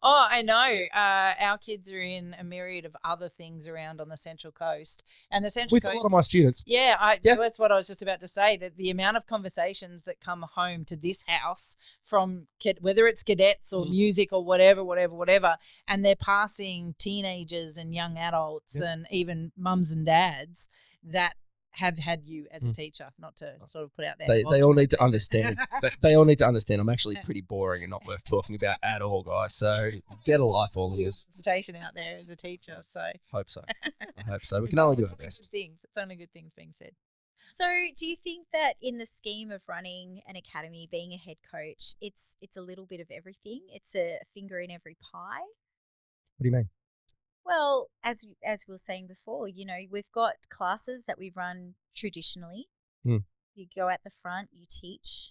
Oh, I know. Our kids are in a myriad of other things around on the Central Coast. And the Central With Coast, a lot of my students. Yeah, that's what I was just about to say, that the amount of conversations that come home to this house from whether it's cadets or music or whatever, and they're passing teenagers and young adults and even mums and dads that have had you as a teacher, not to sort of put out there. They all need to understand. They all need to understand I'm actually pretty boring and not worth talking about at all, guys. So get a life, all of yous. Reputation out there as a teacher, so. Hope so. I hope so. We can only do our best. It's only good things being said. So do you think that in the scheme of running an academy, being a head coach, it's a little bit of everything? It's a finger in every pie? What do you mean? Well, as we were saying before, we've got classes that we run traditionally. You go at the front, you teach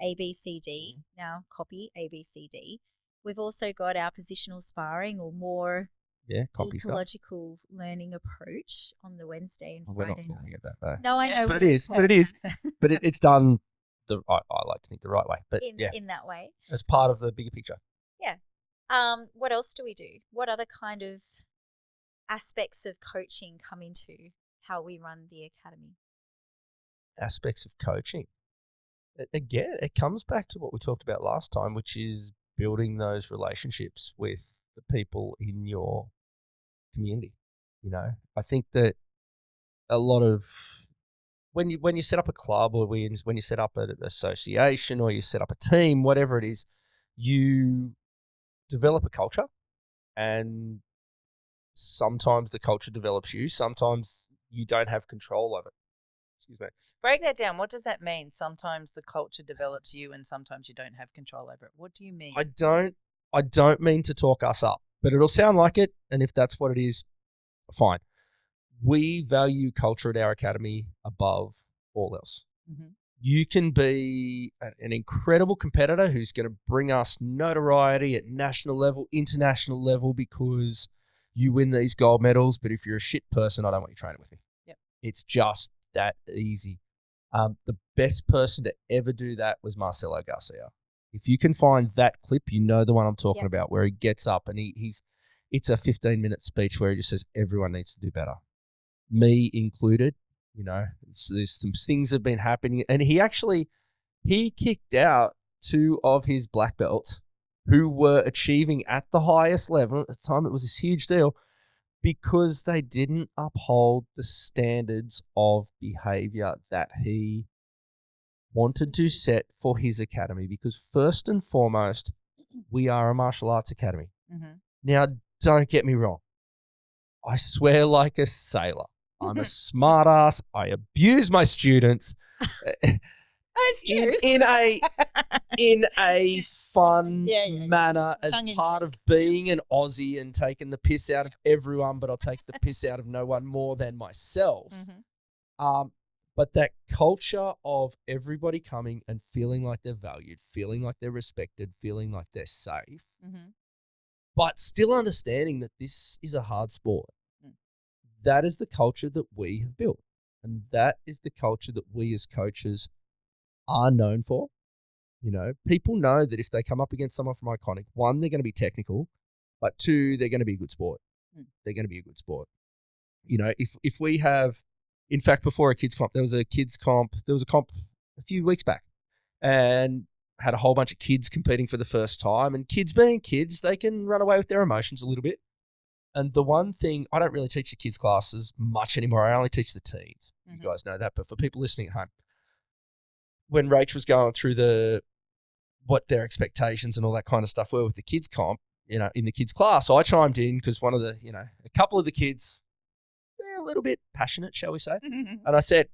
ABCD. Now copy ABCD. We've also got our positional sparring or more ecological learning approach on the Wednesday and Friday night. We're not calling it that though. No, I know. But it is. But it's done I like to think the right way. But in that way. As part of the bigger picture. Yeah. What else do we do? What other kind of aspects of coaching come into how we run the academy? Aspects of coaching. Again, it comes back to what we talked about last time, which is building those relationships with the people in your community. I think that a lot of when you set up a club, or when you set up an association, or you set up a team, whatever it is, you develop a culture, and sometimes the culture develops you. Sometimes you don't have control of it. Excuse me. Break that down. What does that mean? Sometimes the culture develops you and sometimes you don't have control over it. What do you mean? I don't mean to talk us up, but it'll sound like it. And if that's what it is, fine. We value culture at our academy above all else. Mm-hmm. You can be an incredible competitor who's going to bring us notoriety at national level, international level, because you win these gold medals. But if you're a shit person, I don't want you training with me. Yep. It's just that easy. The best person to ever do that was Marcelo Garcia. If you can find that clip, you know the one I'm talking about, where he gets up and it's a 15-minute speech where he just says everyone needs to do better, me included. There's some things have been happening, and he kicked out 2 of his black belts who were achieving at the highest level at the time. It was this huge deal because they didn't uphold the standards of behavior that he wanted to set for his academy. Because first and foremost, we are a martial arts academy. Mm-hmm. Now, don't get me wrong. I swear like a sailor. I'm a smart ass. I abuse my students. That's true. in a fun manner, as Tongue in part cheek. of being an Aussie and taking the piss out of everyone, but I'll take the piss out of no one more than myself. Mm-hmm. But that culture of everybody coming and feeling like they're valued, feeling like they're respected, feeling like they're safe, Mm-hmm. but still understanding that this is a hard sport. Mm. That is the culture that we have built. And that is the culture that we as coaches are known for. People know that if they come up against someone from Iconic, 1, they're going to be technical, but 2, they're going to be a good sport. They're going to be a good sport. If we have, in fact, before a kids comp, there was a comp a few weeks back, and had a whole bunch of kids competing for the first time. And kids being kids, they can run away with their emotions a little bit. And the one thing, I don't really teach the kids classes much anymore. I only teach the teens. Mm-hmm. You guys know that. But for people listening at home, when Rach was going through what their expectations and all that kind of stuff were with the kids comp, in the kids class, I chimed in because a couple of the kids, they're a little bit passionate, shall we say. And I said,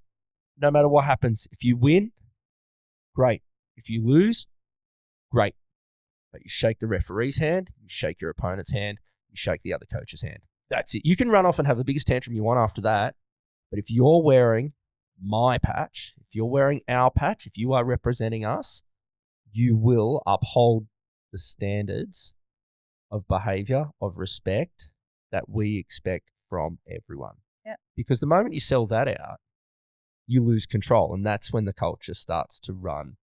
no matter what happens, if you win, great. If you lose, great. But you shake the referee's hand, you shake your opponent's hand, you shake the other coach's hand. That's it. You can run off and have the biggest tantrum you want after that. But if you're wearing my patch, if you're wearing our patch, if you are representing us, you will uphold the standards of behavior, of respect that we expect from everyone. Yeah. Because the moment you sell that out, you lose control. And that's when the culture starts to run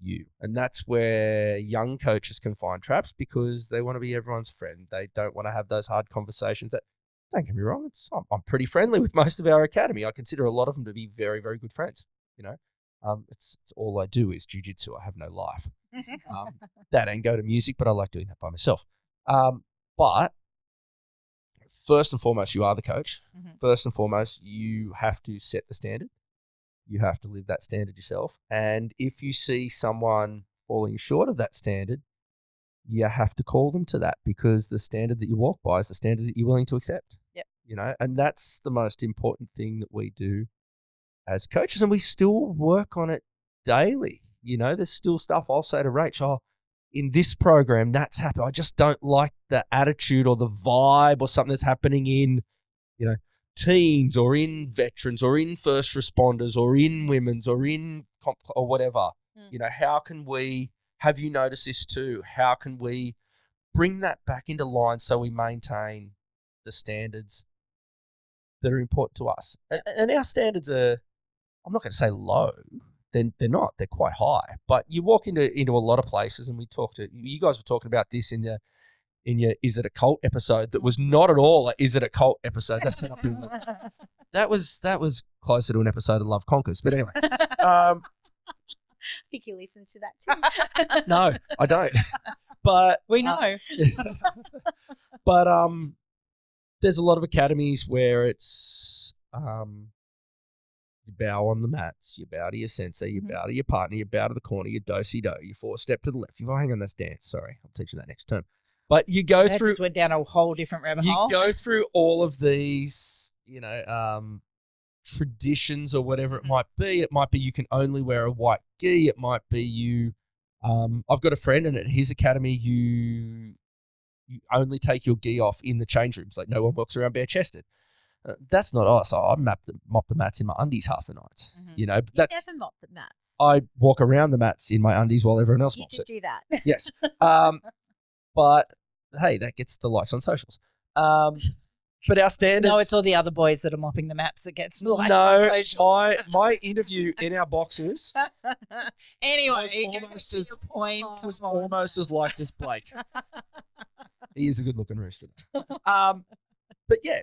you. And that's where young coaches can find traps, because they want to be everyone's friend. They don't want to have those hard conversations. That, don't get me wrong, I'm pretty friendly with most of our academy. I consider a lot of them to be very, very good friends. It's all I do is jiu-jitsu. I have no life. That and go to music, but I like doing that by myself. But first and foremost, you are the coach. Mm-hmm. First and foremost, you have to set the standard. You have to live that standard yourself. And if you see someone falling short of that standard, you have to call them to that, because the standard that you walk by is the standard that you're willing to accept. Yep. And that's the most important thing that we do as coaches. And we still work on it daily. There's still stuff I'll say to Rach, in this program, that's happened. I just don't like the attitude or the vibe or something that's happening in, teens or in veterans or in first responders or in women's or in or whatever. How can we, have you noticed this too? How can we bring that back into line so we maintain the standards that are important to us? And our standards are, I'm not going to say low. They're not. They're quite high. But you walk into a lot of places, and you guys were talking about this in in your Is It a Cult episode that was not at all a Is It a Cult episode. That's that was closer to an episode of Love Conquers. But anyway. I think he listens to that too. No, I don't. But We know. but there's a lot of academies where it's you bow on the mats, you bow to your sensei, you bow to your partner, you bow to the corner, you do-si-do, you 4-step to the left. Hang on, that's dance. Sorry, I'm teaching that next term. But you go That through. just went down a whole different rabbit You hole. go through all of these, traditions or whatever it might be. It might be you can only wear a white gi. It might be you. I've got a friend, and at his academy, you only take your gi off in the change rooms. Like no one walks around bare chested. That's not us. I mop the mats in my undies half the night. But You that's never mop the mats. I walk around the mats in my undies while everyone else You mops did it. do that. Yes. But hey, that gets the likes on socials. But our standards. No, it's all the other boys that are mopping the mats that gets the likes No, on social. my interview in our boxes Anyway, almost as- point. was almost as liked as Blake. He is a good looking rooster. But yeah,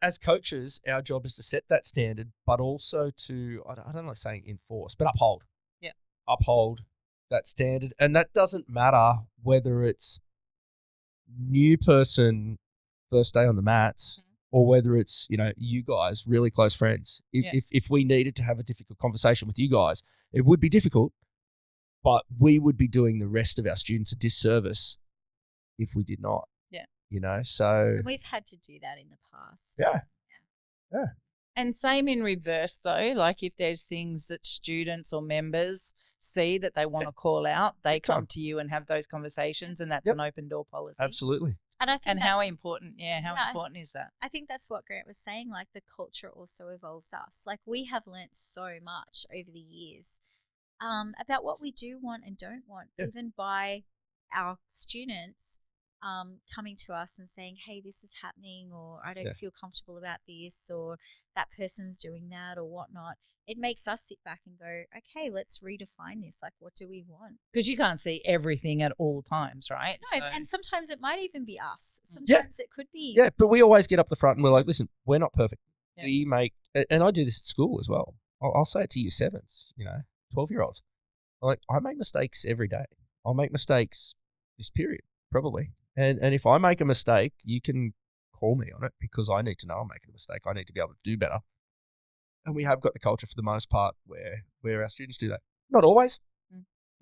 as coaches, our job is to set that standard, but also to I don't like saying enforce, but uphold. Yeah, uphold that standard, and that doesn't matter whether it's new person first day on the mats or whether it's you guys really close friends. If we needed to have a difficult conversation with you guys, it would be difficult, but we would be doing the rest of our students a disservice if we did not. So And we've had to do that in the past. yeah. And same in reverse though, like if there's things that students or members see that they want to call out, they come to you and have those conversations, and that's an open door policy. Absolutely. And I think And how important is that? I think that's what Grant was saying. Like the culture also evolves us. Like we have learnt so much over the years about what we do want and don't want, even by our students coming to us and saying, hey, this is happening, or I don't feel comfortable about this, or that person's doing that or whatnot. It makes us sit back and go, okay, let's redefine this. Like, what do we want? Because you can't see everything at all times, right? No, and sometimes it might even be us. Sometimes it could be. Yeah, but we always get up the front and we're like, listen, we're not perfect. Yeah. We make, and I do this at school as well. I'll say it to year 7s, 12-year-olds. Like, I make mistakes every day. I'll make mistakes this period, probably. And if I make a mistake, you can call me on it because I need to know I'm making a mistake. I need to be able to do better. And we have got the culture for the most part where our students do that. Not always.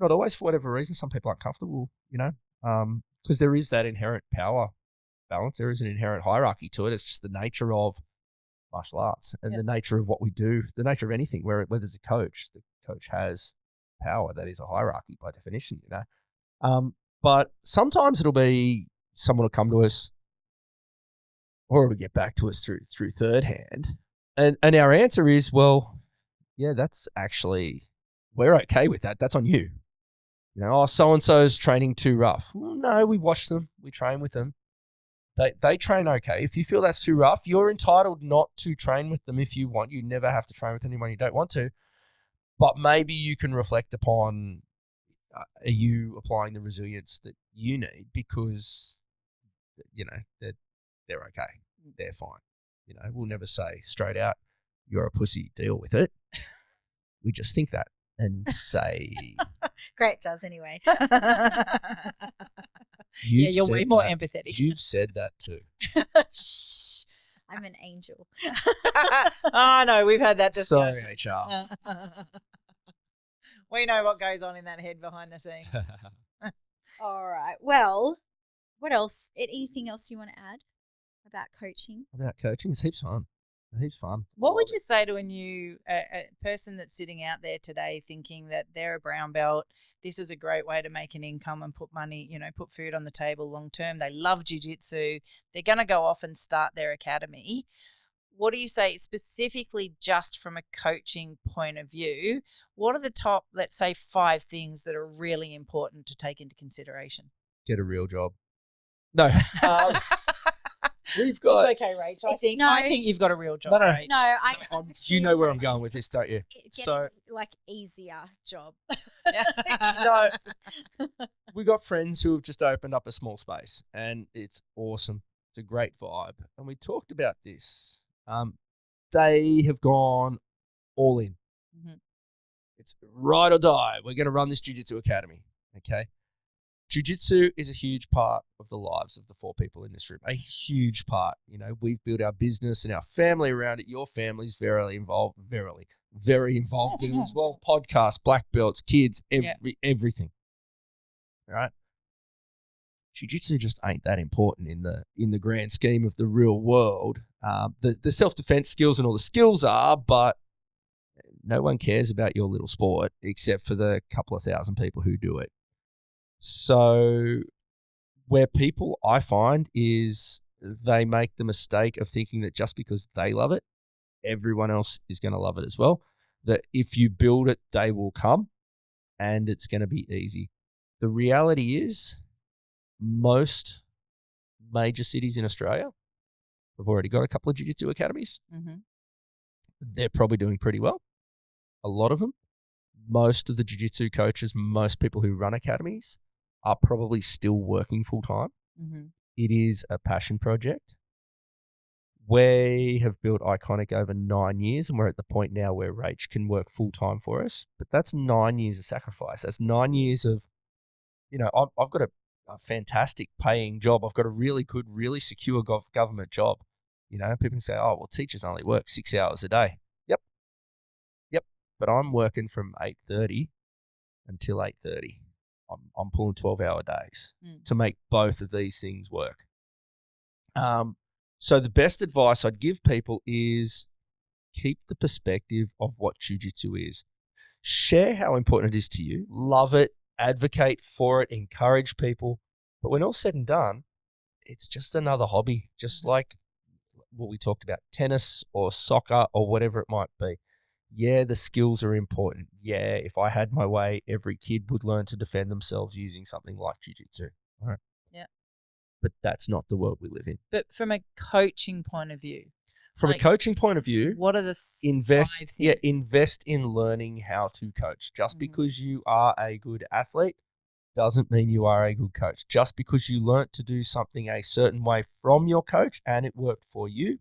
Not always for whatever reason. Some people aren't comfortable, because there is that inherent power balance. There is an inherent hierarchy to it. It's just the nature of martial arts and the nature of what we do, the nature of anything, where there's a coach, the coach has power. That is a hierarchy by definition, But sometimes it'll be someone will come to us or it'll get back to us through third hand. And our answer is, well, yeah, that's actually, we're okay with that. That's on you. So-and-so's training too rough. Well, no, we watch them. We train with them. They train okay. If you feel that's too rough, you're entitled not to train with them if you want. You never have to train with anyone you don't want to. But maybe you can reflect upon, are you applying the resilience that you need? Because, they're okay. They're fine. We'll never say straight out, you're a pussy, deal with it. We just think that and say. Grant does anyway. You're way more empathetic. You've said that too. Shh. I'm an angel. Oh, no, we've had that discussion. Sorry, HR. We know what goes on in that head behind the scenes. All right. Well, what else? Anything else you want to add about coaching? About coaching, it's heaps fun. Heaps fun. What would you say to a new person that's sitting out there today thinking that they're a brown belt, this is a great way to make an income and put money, put food on the table long term. They love jiu-jitsu. They're going to go off and start their academy. What do you say specifically just from a coaching point of view? What are the top, let's say, 5 things that are really important to take into consideration? Get a real job. No. We've got. It's okay, Rach. I think you've got a real job. No. Rach. No, you know where I'm going with this, don't you? Get like easier job. No. we got friends who have just opened up a small space, and it's awesome. It's a great vibe. And we talked about this. They have gone all in. Mm-hmm. It's ride or die. We're going to run this Jiu-Jitsu academy. Okay. Jiu-Jitsu is a huge part of the lives of the 4 people in this room. A huge part. You know, we've built our business and our family around it. Your family's very involved in it as well. Podcasts, black belts, kids, everything. All right. Jiu-Jitsu just ain't that important in the grand scheme of the real world. The self-defense skills and all the skills are, but no one cares about your little sport except for the couple of thousand people who do it. So where people, I find, is they make the mistake of thinking that just because they love it, everyone else is going to love it as well. That if you build it, they will come and it's going to be easy. The reality is most major cities in Australia have already got a couple of jiu-jitsu academies. Mm-hmm. They're probably doing pretty well. A lot of them. Most of the jiu-jitsu coaches, most people who run academies are probably still working full-time. Mm-hmm. It is a passion project. We have built Iconic over 9 years, and we're at the point now where Rach can work full-time for us. But that's 9 years of sacrifice. That's 9 years of, you know, I've got a fantastic paying job. I've got a really good, really secure government job. You know, people can say, oh, well, teachers only work 6 hours a day. Yep. But I'm working from 8:30 until 8:30. I'm pulling 12-hour days to make both of these things work. So the best advice I'd give people is keep the perspective of what jiu-jitsu is. Share how important it is to you. Love it. Advocate for it. Encourage people. But when all's said and done, it's just another hobby, just like what we talked about, tennis or soccer or whatever it might be. Yeah, the skills are important. Yeah, if I had my way, every kid would learn to defend themselves using something like jiu-jitsu. All right. Yeah. But that's not the world we live in. But from a coaching point of view, From a coaching point of view, what are the invest 5 things? invest in learning how to coach. Just because you are a good athlete doesn't mean you are a good coach. Just because you learnt to do something a certain way from your coach and it worked for you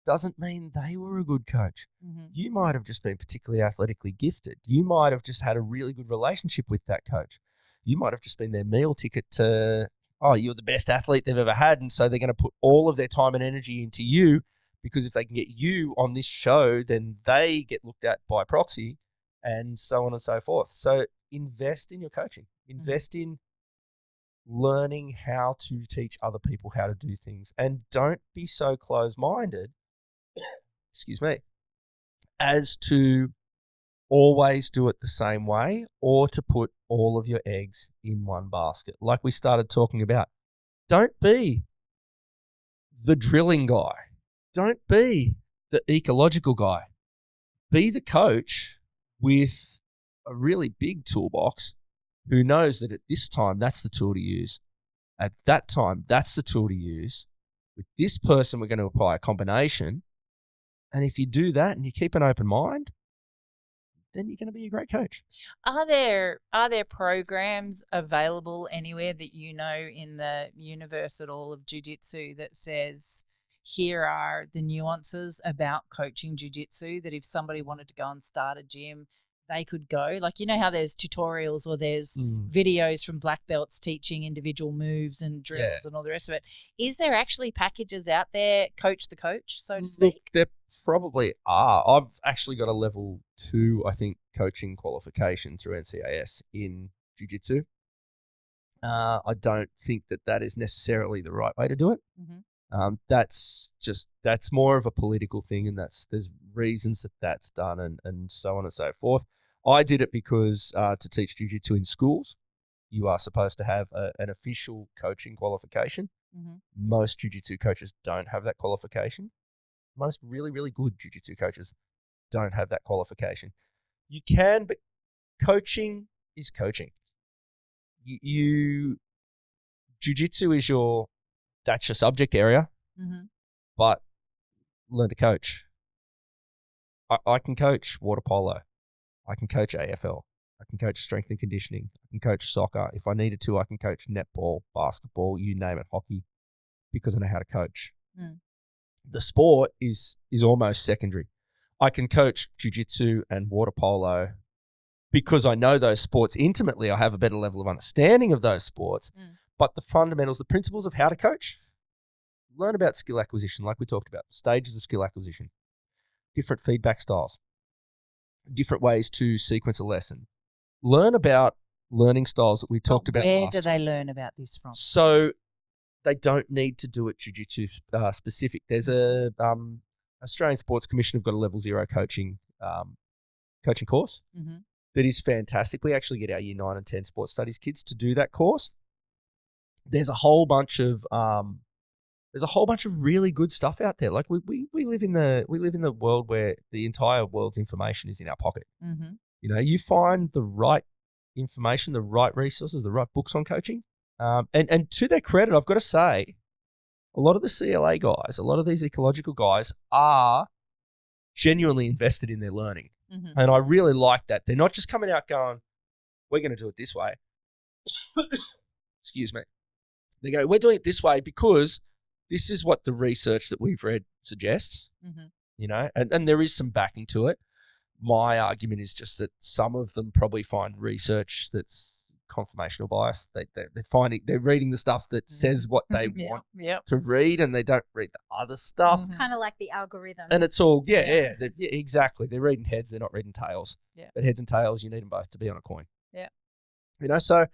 doesn't mean they were a good coach. Mm-hmm. You might have just been particularly athletically gifted. You might have just had a really good relationship with that coach. You might have just been their meal ticket to, oh, you're the best athlete they've ever had, and so they're going to put all of their time and energy into you, because if they can get you on this show, then they get looked at by proxy, and so on and so forth. So invest in your coaching. Invest in learning how to teach other people how to do things, and don't be so close-minded, excuse me, as to always do it the same way or to put all of your eggs in one basket. Like we started talking about, don't be the drilling guy. Don't be the ecological guy. Be the coach with a really big toolbox who knows that at this time, that's the tool to use. At that time, that's the tool to use. With this person, we're going to apply a combination. And if you do that and you keep an open mind, then you're going to be a great coach. Are there programs available anywhere that you know in the universe at all of jiu-jitsu that says, here are the nuances about coaching jiu-jitsu, that if somebody wanted to go and start a gym, they could go? Like, you know how there's tutorials or there's videos from black belts teaching individual moves and drills and all the rest of it. Is there actually packages out there, coach the coach, so to speak? Look, there probably are. I've actually got a level 2, I think, coaching qualification through NCAS in jiu-jitsu. I don't think that is necessarily the right way to do it. Mm-hmm. That's more of a political thing, and there's reasons that's done and so on and so forth. I did it because to teach jiu-jitsu in schools, you are supposed to have an official coaching qualification. Mm-hmm. Most jiu-jitsu coaches don't have that qualification. Most really, really good jiu-jitsu coaches don't have that qualification. You can, but coaching is coaching. Jiu-jitsu is that's your subject area, but learn to coach. I can coach water polo. I can coach AFL. I can coach strength and conditioning. I can coach soccer. If I needed to, I can coach netball, basketball, you name it, hockey, because I know how to coach. Mm. The sport is almost secondary. I can coach jiu-jitsu and water polo because I know those sports intimately. I have a better level of understanding of those sports. But the fundamentals, the principles of how to coach, learn about skill acquisition, like we talked about, stages of skill acquisition, different feedback styles, different ways to sequence a lesson. Learn about learning styles that we talked about Where last do they time. learn about this from? So they don't need to do it jiu-jitsu specific. There's a Australian Sports Commission have got a level 0 coaching course that is fantastic. We actually get our year 9 and 10 sports studies kids to do that course. There's a whole bunch of really good stuff out there. Like we live in the world where the entire world's information is in our pocket. You know, you find the right information, the right resources, the right books on coaching. And to their credit, I've got to say, a lot of the CLA guys, a lot of these ecological guys are genuinely invested in their learning. And I really like that. They're not just coming out going, we're going to do it this way. Excuse me. They go, we're doing it this way because this is what the research that we've read suggests, you know, and there is some backing to it. My argument is just that some of them probably find research that's confirmational bias. They're reading the stuff that says what they want to read, and they don't read the other stuff. It's kind of like the algorithm. And it's all, exactly. They're reading heads, they're not reading tails. Yeah. But heads and tails, you need them both to be on a coin. Yeah. You know, so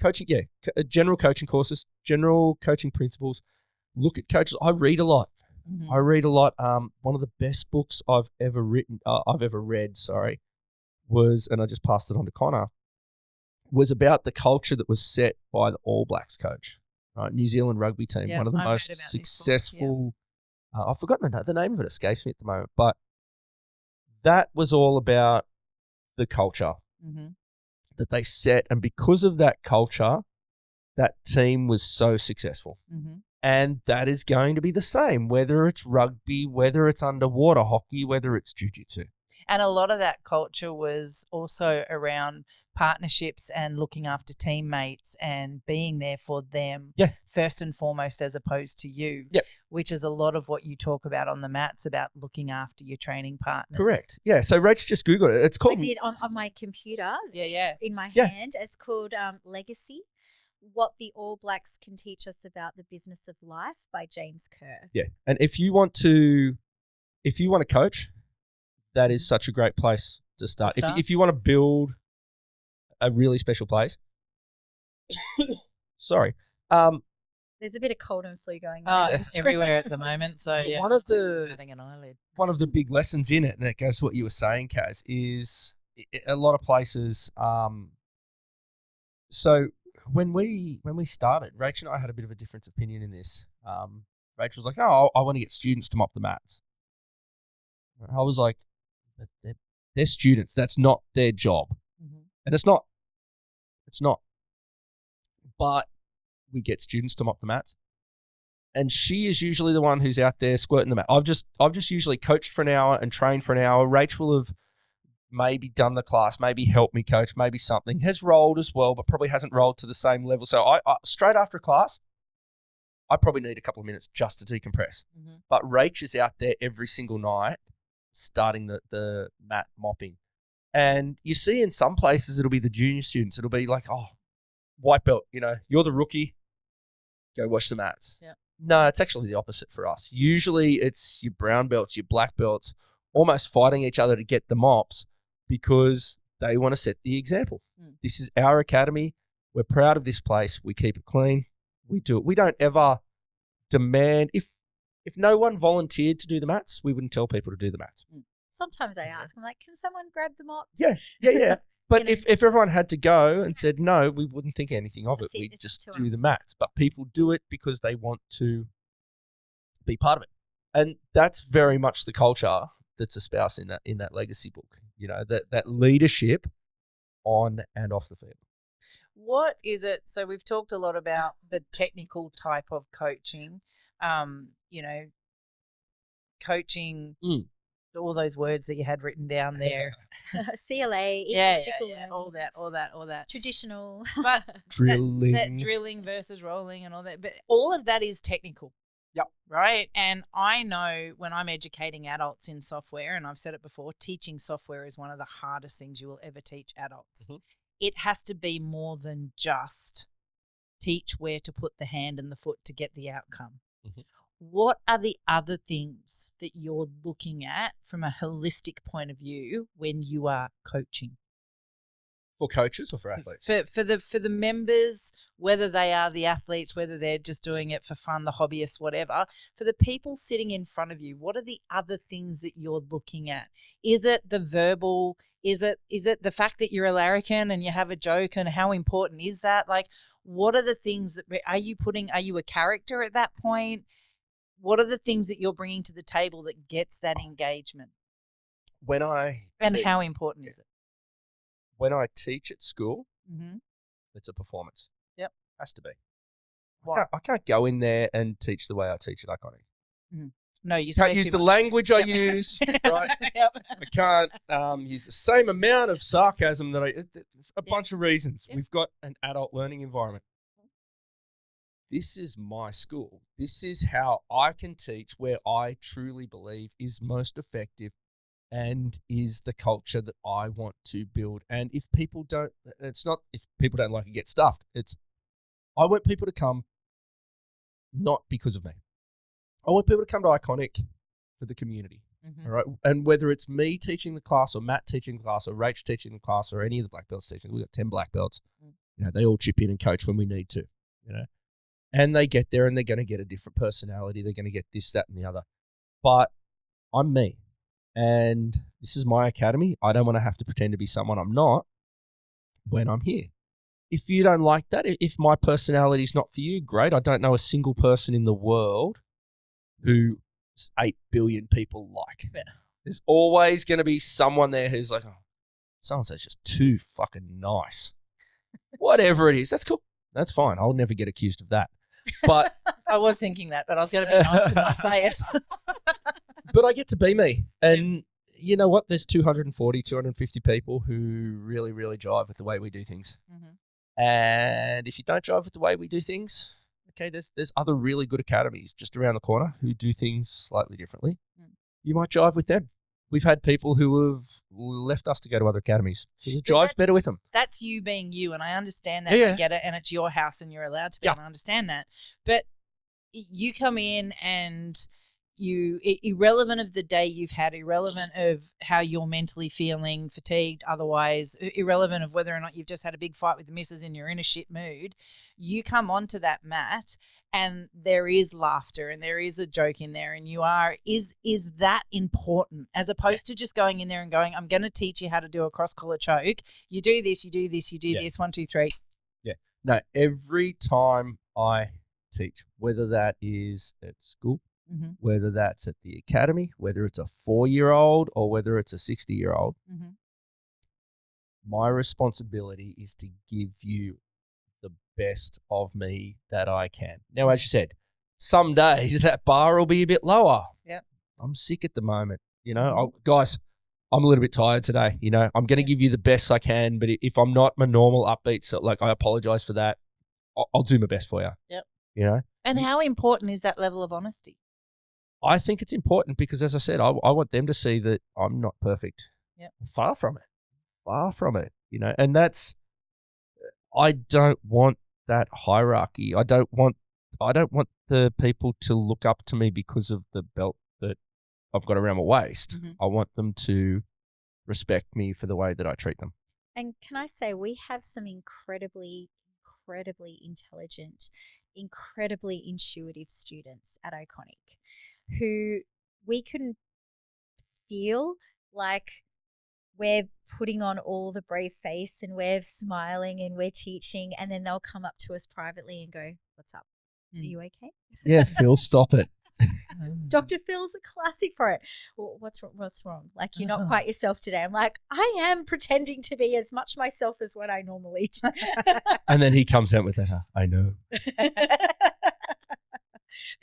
coaching, general coaching courses, general coaching principles. Look at coaches. I read a lot. I read a lot. One of the best books I've ever read, was, and I just passed it on to Connor, was about the culture that was set by the All Blacks coach, right? New Zealand rugby team, one of the most successful. I've forgotten the name of it, escapes me at the moment, but that was all about the culture that they set, and because of that culture, that team was so successful. And that is going to be the same, whether it's rugby, whether it's underwater hockey, whether it's jiu-jitsu. And a lot of that culture was also around partnerships and looking after teammates and being there for them first and foremost, as opposed to you, which is a lot of what you talk about on the mats about looking after your training partners. Correct. Yeah. So Rach just Googled it. It's called. I did on my computer. In my Yeah. hand. It's called Legacy: What the All Blacks Can Teach Us About the Business of Life by James Kerr. Yeah. And if you want to coach, that is such a great place to start. If you want to build a really special place, sorry. There's a bit of cold and flu going on. Everywhere at the moment. So one of the adding an eyelid. One of the big lessons in it, and it goes to what you were saying, Kaz, is a lot of places. So when we started, Rachel and I had a bit of a different opinion in this. Rachel was like, "No, I want to get students to mop the mats." I was like, "They're students. That's not their job, and it's not. But we get students to mop the mats, and she is usually the one who's out there squirting the mat. I've just usually coached for an hour and trained for an hour. Rachel will have maybe done the class, maybe helped me coach, maybe something, has rolled as well, but probably hasn't rolled to the same level. So I straight after a class, I probably need a couple of minutes just to decompress. But Rach is out there every single night starting the mat mopping. And you see in some places it'll be the junior students. It'll be like, oh, white belt, you're the rookie, go wash the mats. Yeah. No, it's actually the opposite for us. Usually it's your brown belts, your black belts, almost fighting each other to get the mops because they want to set the example. This is our academy. We're proud of this place. We keep it clean. We do it. We don't ever demand. If no one volunteered to do the mats, we wouldn't tell people to do the mats. Sometimes I ask, I'm like, can someone grab the mops? Yeah. But if everyone had to go and said no, we wouldn't think anything of it. We'd just do the mats. But people do it because they want to be part of it. And that's very much the culture that's espoused in that legacy book. That leadership on and off the field. What is it? So we've talked a lot about the technical type of coaching, coaching all those words that you had written down there. CLA, Yeah, ecological all that. traditional. But Drilling. that drilling versus rolling and all that. But all of that is technical. Yep. Right. And I know when I'm educating adults in software, and I've said it before, teaching software is one of the hardest things you will ever teach adults. Mm-hmm. It has to be more than just teach where to put the hand and the foot to get the outcome. Mm-hmm. What are the other things that you're looking at from a holistic point of view when you are coaching? For coaches or for athletes? For the members, whether they are the athletes, whether they're just doing it for fun, the hobbyists, whatever, for the people sitting in front of you, what are the other things that you're looking at? Is it the verbal? Is it the fact that you're a larrikin and you have a joke, and how important is that? Like, what are the things that are you a character at that point? What are the things that you're bringing to the table that gets that engagement? How important is it? When I teach at school, Mm-hmm. it's a performance. Yep. Has to be. Why? I can't go in there and teach the way I teach at Iconic. Mm-hmm. No, you Can't use the language I use, right? Yep. I can't use the same amount of sarcasm that a bunch of reasons. Yep. We've got an adult learning environment. This is my school. This is how I can teach where I truly believe is most effective and is the culture that I want to build. And if people don't like it, get stuffed. I want people to come not because of me. I want people to come to Iconic for the community. Mm-hmm. All right. And whether it's me teaching the class or Matt teaching the class or Rach teaching the class or any of the black belts teaching, we've got 10 black belts. They all chip in and coach when we need to, and they get there and they're going to get a different personality. They're going to get this, that, and the other. But I'm me. And this is my academy. I don't want to have to pretend to be someone I'm not when I'm here. If you don't like that, if my personality is not for you, great. I don't know a single person in the world who 8 billion people like. Yeah. There's always going to be someone there who's like, oh, so-and-so's just too fucking nice. Whatever it is, that's cool. That's fine. I'll never get accused of that. But I was thinking that, but I was going to be nice and not say it. But I get to be me. And you know what? There's 240, 250 people who really, really jive with the way we do things. Mm-hmm. And if you don't jive with the way we do things, okay, there's other really good academies just around the corner who do things slightly differently. You might jive with them. We've had people who have left us to go to other academies. You jive better with them. That's you being you, and I understand that. Yeah. I get it, and it's your house, and you're allowed to be, and I understand that. But you come in and you, irrelevant of the day you've had, irrelevant of how you're mentally feeling, fatigued, otherwise, irrelevant of whether or not you've just had a big fight with the missus and you're in a shit mood, you come onto that mat and there is laughter and there is a joke in there, and you are, is that important, as opposed to just going in there and going, I'm going to teach you how to do a cross-collar choke. You do this, you do this, you do this, 1, 2, 3. Yeah. No, every time I teach, whether that is at school, Mm-hmm. whether that's at the academy, whether it's a 4-year-old or whether it's a 60-year-old, Mm-hmm. my responsibility is to give you the best of me that I can. Now, as you said, some days that bar will be a bit lower. Yep. I'm sick at the moment. Guys, I'm a little bit tired today. I'm going to give you the best I can, but if I'm not my normal upbeat, so I apologize for that. I'll do my best for you. Yep. And how important is that level of honesty? I think it's important because, as I said, I want them to see that I'm not perfect. Yep. Far from it, and that's, I don't want that hierarchy. I don't want the people to look up to me because of the belt that I've got around my waist. Mm-hmm. I want them to respect me for the way that I treat them. And can I say, we have some incredibly, incredibly intelligent, incredibly intuitive students at Iconic who we can feel like we're putting on all the brave face and we're smiling and we're teaching, and then they'll come up to us privately and go, "What's up? Are you okay?" Yeah, Phil, stop it. Dr. Phil's a classic for it. Well, what's wrong? Like, you're not quite yourself today. I'm like, I am pretending to be as much myself as what I normally do. And then he comes out with that, I know.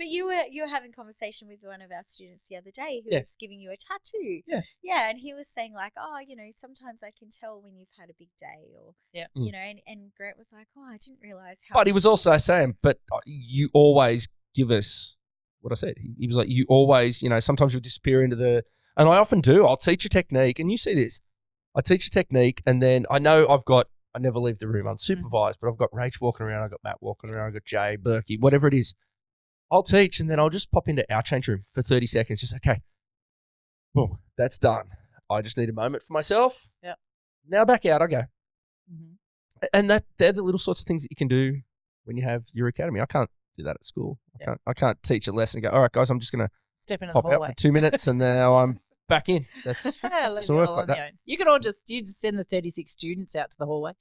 But you were having conversation with one of our students the other day who Yeah. was giving you a tattoo. Yeah. Yeah, and he was saying like, oh, sometimes I can tell when you've had a big day, or and Grant was like, oh, I didn't realize how. But he was also saying, but you always give us what I said. He was like, you always, sometimes you'll disappear into the, and I often do. I'll teach a technique, and you see this. I teach a technique, and then I know I never leave the room unsupervised, but I've got Rach walking around, I've got Matt walking around, I've got Jay, Berkey, whatever it is. I'll teach, and then I'll just pop into our change room for 30 seconds. Just, okay, boom, that's done. I just need a moment for myself. Yep. Now back out I go. Mm-hmm. And they're the little sorts of things that you can do when you have your academy. I can't do that at school. I can't teach a lesson and go, all right, guys, I'm just going to step into pop the out hallway for 2 minutes, and now I'm back in. That's doesn't work like that. You can all just send the 36 students out to the hallway.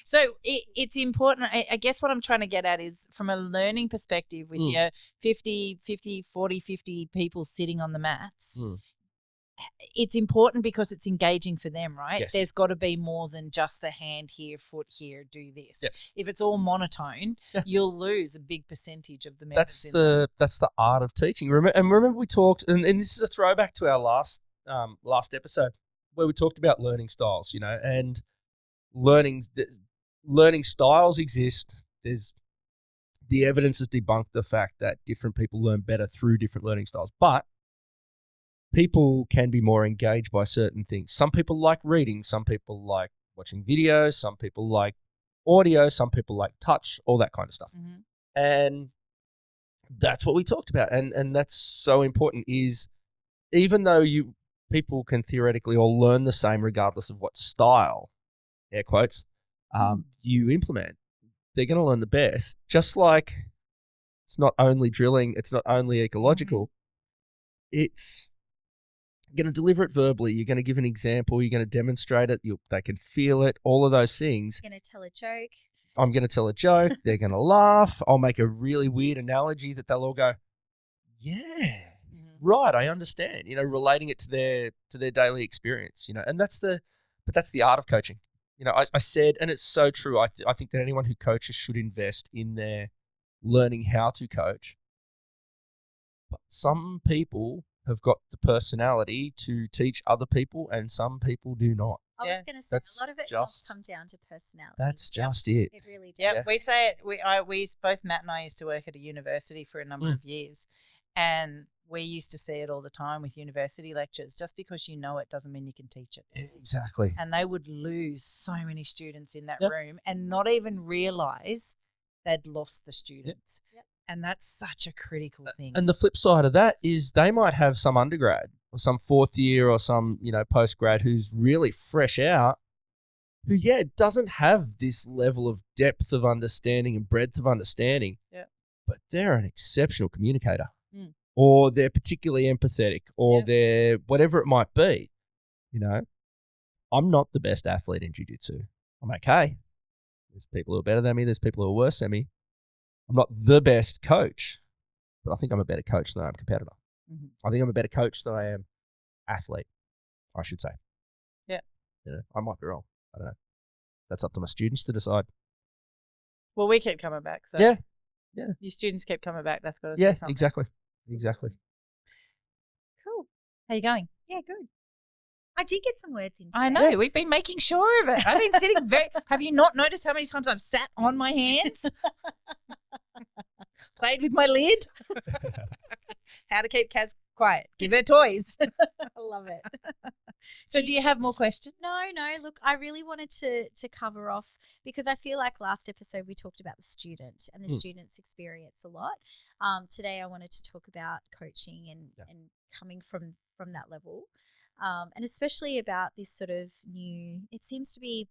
So it's important. I guess what I'm trying to get at is from a learning perspective with your 50 people sitting on the mats, it's important because it's engaging for them, right? Yes. There's got to be more than just the hand here, foot here, do this. Yep. If it's all monotone, you'll lose a big percentage of the members. That's the art of teaching. Remember we talked, and this is a throwback to our last episode where we talked about learning styles, and learning styles exist. There's the evidence has debunked the fact that different people learn better through different learning styles, but people can be more engaged by certain things. Some people like reading, some people like watching videos, some people like audio, some people like touch, all that kind of stuff. Mm-hmm. And that's what we talked about. And that's so important is even though people can theoretically all learn the same regardless of what style, air quotes, you implement, they're going to learn the best. Just like it's not only drilling, it's not only ecological, it's going to deliver it verbally. You're going to give an example. You're going to demonstrate it. They can feel it. All of those things. You're going to tell a joke. I'm going to tell a joke. They're going to laugh. I'll make a really weird analogy that they'll all go, yeah, right, I understand. Relating it to their daily experience. And that's the art of coaching. I said, and it's so true. I think that anyone who coaches should invest in their learning how to coach. But some people have got the personality to teach other people, and some people do not. I was going to say a lot of it does come down to personality. That's just it. It really does. Yeah, we say it. We both Matt and I used to work at a university for a number of years, and we used to see it all the time with university lectures. Just because you know it doesn't mean you can teach it. Exactly. And they would lose so many students in that room and not even realize they'd lost the students. Yep. And that's such a critical thing. And the flip side of that is they might have some undergrad or some fourth year or some, post-grad who's really fresh out, who, doesn't have this level of depth of understanding and breadth of understanding. Yeah. But they're an exceptional communicator. Or they're particularly empathetic, or they're whatever it might be. I'm not the best athlete in jiu-jitsu. I'm okay. There's people who are better than me. There's people who are worse than me. I'm not the best coach, but I think I'm a better coach than I am competitor. I think I'm a better coach than I am athlete, I should say. Yeah. I might be wrong. I don't know. That's up to my students to decide. Well, we keep coming back. So yeah. Your students keep coming back. That's got to say something. Exactly. Cool. How you going? Yeah, good. I did get some words in today. I know. We've been making sure of it. I've been sitting have you not noticed how many times I've sat on my hands? Played with my lid? How to keep Kaz quiet. Give her toys. I love it. So do you have more questions? No. Look, I really wanted to cover off because I feel like last episode we talked about the student and the student's experience a lot. Today I wanted to talk about coaching and coming from that level. And especially about this sort of new, it seems to be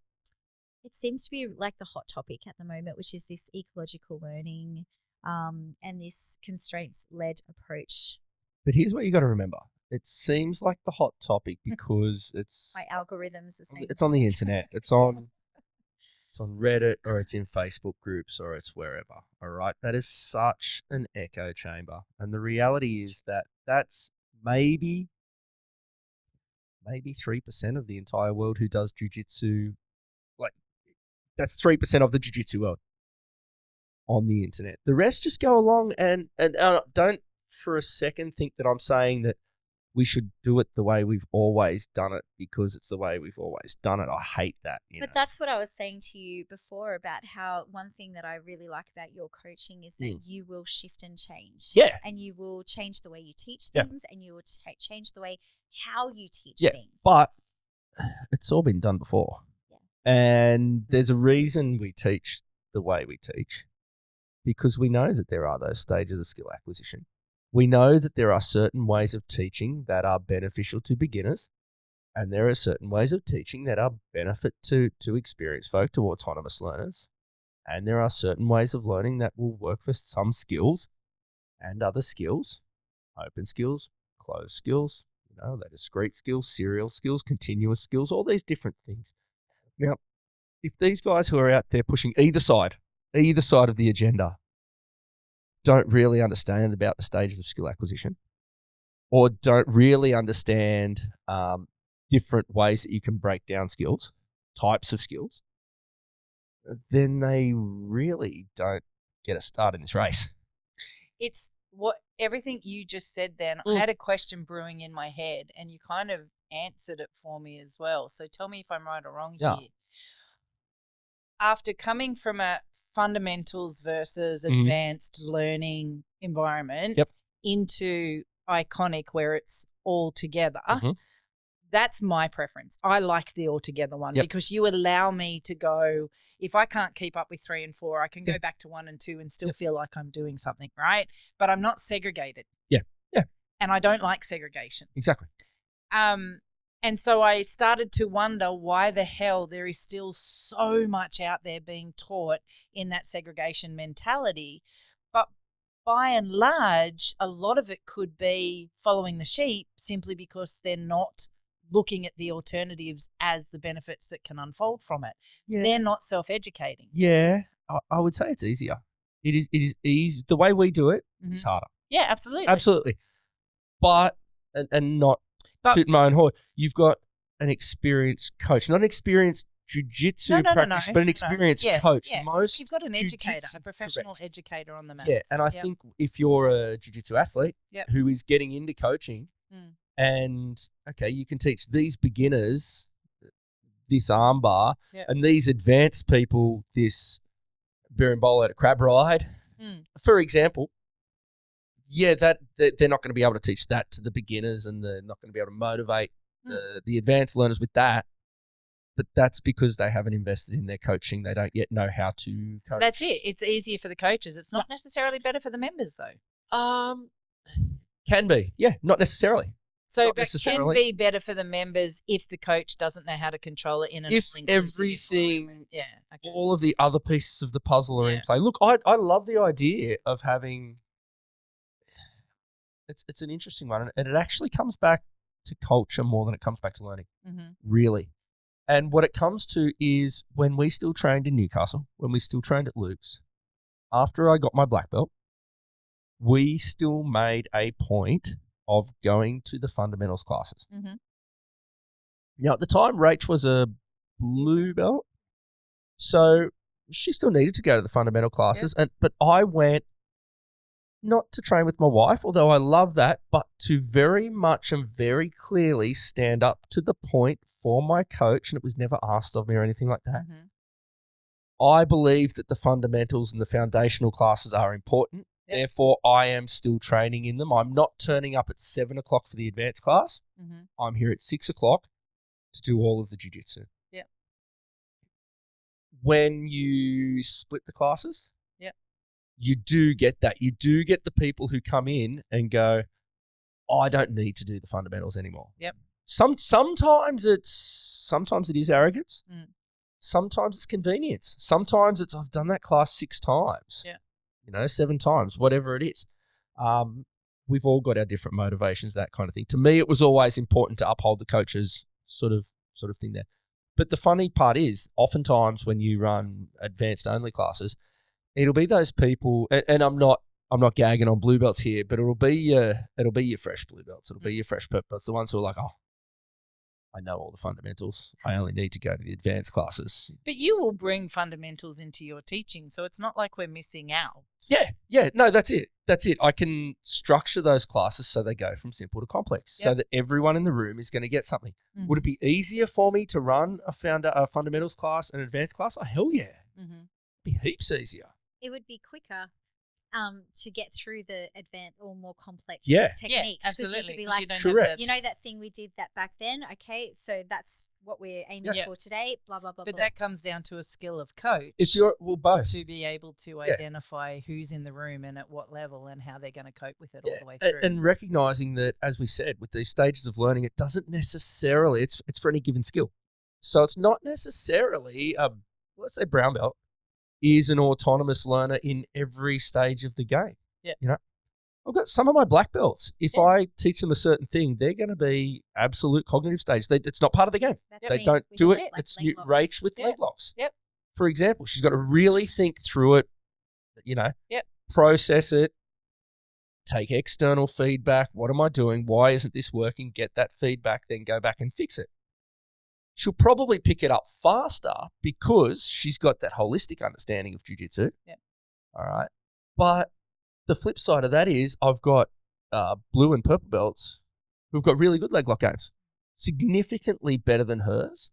like the hot topic at the moment, which is this ecological learning and this constraints-led approach. But here's what you got to remember. It seems like the hot topic because it's my algorithms are saying it's on the internet. It's on Reddit or it's in Facebook groups or it's wherever. All right. That is such an echo chamber. And the reality is that that's maybe 3% of the entire world who does jiu-jitsu, like That's 3% of the jiu-jitsu world on the internet. The rest just go along and don't for a second think that I'm saying that we should do it the way we've always done it because it's the way we've always done it. I hate that. But that's what I was saying to you before about how one thing that I really like about your coaching is that you will shift and change. Yeah. And you will change the way you teach things and you will change the way how you teach Yeah, things. but it's all been done before. Yeah. And there's a reason we teach the way we teach because we know that there are those stages of skill acquisition. We know that there are certain ways of teaching that are beneficial to beginners, and there are certain ways of teaching that are benefit to experienced folk, to autonomous learners. And there are certain ways of learning that will work for some skills and other skills, open skills, closed skills, the discrete skills, serial skills, continuous skills, all these different things. Now, if these guys who are out there pushing either side of the agenda don't really understand about the stages of skill acquisition or don't really understand different ways that you can break down skills, types of skills, then they really don't get a start in this race. It's what everything you just said then. I had a question brewing in my head and you kind of answered it for me as well. So tell me if I'm right or wrong here. After coming from a fundamentals versus advanced learning environment into iconic where it's all together, that's my preference. I like the all together one because you allow me to go, if I can't keep up with 3 and 4, I can go back to 1 and 2 and still feel like I'm doing something, right? But I'm not segregated. Yeah. And I don't like segregation. Exactly. And so I started to wonder why the hell there is still so much out there being taught in that segregation mentality. But by and large, a lot of it could be following the sheep simply because they're not looking at the alternatives as the benefits that can unfold from it. Yeah. They're not self-educating. Yeah, I would say it's easier. It is easy. The way we do it is harder. Yeah, absolutely. Absolutely. But, and not toot my own horn, you've got an experienced coach, not an experienced jiu-jitsu practitioner, but an experienced coach. Yeah. Most you've got an educator, a professional educator on the mat. Yeah, and I think if you're a jiu-jitsu athlete who is getting into coaching and, okay, you can teach these beginners this armbar and these advanced people this berimbolo at a crab ride, for example, that they're not going to be able to teach that to the beginners and they're not going to be able to motivate the advanced learners with that. But that's because they haven't invested in their coaching. They don't yet know how to coach. That's it. It's easier for the coaches. It's not necessarily better for the members, though. Can be. Yeah, not necessarily. So, but can be better for the members if the coach doesn't know how to control it in an if everything, all of the other pieces of the puzzle are in play. Look, I love the idea of having. It's an interesting one, and it actually comes back to culture more than it comes back to learning, really. And what it comes to is when we still trained in Newcastle, when we still trained at Luke's, after I got my black belt, we still made a point of going to the fundamentals classes. Now, at the time, Rach was a blue belt, so she still needed to go to the fundamental classes, but I went not to train with my wife, although I love that, but to very much and very clearly stand up to the point for my coach, and it was never asked of me or anything like that. I believe that the fundamentals and the foundational classes are important. Therefore, I am still training in them. I'm not turning up at 7 o'clock for the advanced class. I'm here at 6 o'clock to do all of the jiu-jitsu. When you split the classes, you do get that. You do get the people who come in and go, I don't need to do the fundamentals anymore. Sometimes it is arrogance. Sometimes it's convenience. Sometimes it's I've done that class 6 times. 7 times, whatever it is. We've all got our different motivations, that kind of thing. To me, it was always important to uphold the coach's sort of thing there. But the funny part is, oftentimes when you run advanced only classes, it'll be those people, and I'm not gagging on blue belts here, but it'll be your fresh blue belts. It'll be your fresh purple belts. The ones who are like, oh, I know all the fundamentals. I only need to go to the advanced classes. But you will bring fundamentals into your teaching, so it's not like we're missing out. Yeah. No, that's it. I can structure those classes so they go from simple to complex, so that everyone in the room is going to get something. Mm-hmm. Would it be easier for me to run a fundamentals class and an advanced class? Oh, hell yeah. Mm-hmm. It'd be heaps easier. It would be quicker to get through the advanced or more complex techniques. Yeah, because you absolutely. could be 'cause like, you don't Correct. have you know that thing we did that back then? Okay, so that's what we're aiming for today, blah, blah, blah, But blah. that comes down to a skill of coach. If you're, well, both. to be able to identify who's in the room and at what level and how they're going to cope with it all the way And, through. and recognizing that, as we said, with these stages of learning, it doesn't necessarily, it's for any given skill. So it's not necessarily, let's say brown belt is an autonomous learner in every stage of the game. Yeah. You know, I've got some of my black belts. If I teach them a certain thing, they're going to be absolute cognitive stage. It's not part of the game. That's They me don't with do leg it. locks. It's Leg new locks. rage with Yep. leg locks. Yep. For example, she's got to really think through it, process it, take external feedback. What am I doing? Why isn't this working? Get that feedback, then go back and fix it. She'll probably pick it up faster because she's got that holistic understanding of jiu-jitsu. Yeah. All right. But the flip side of that is I've got blue and purple belts who've got really good leg lock games, significantly better than hers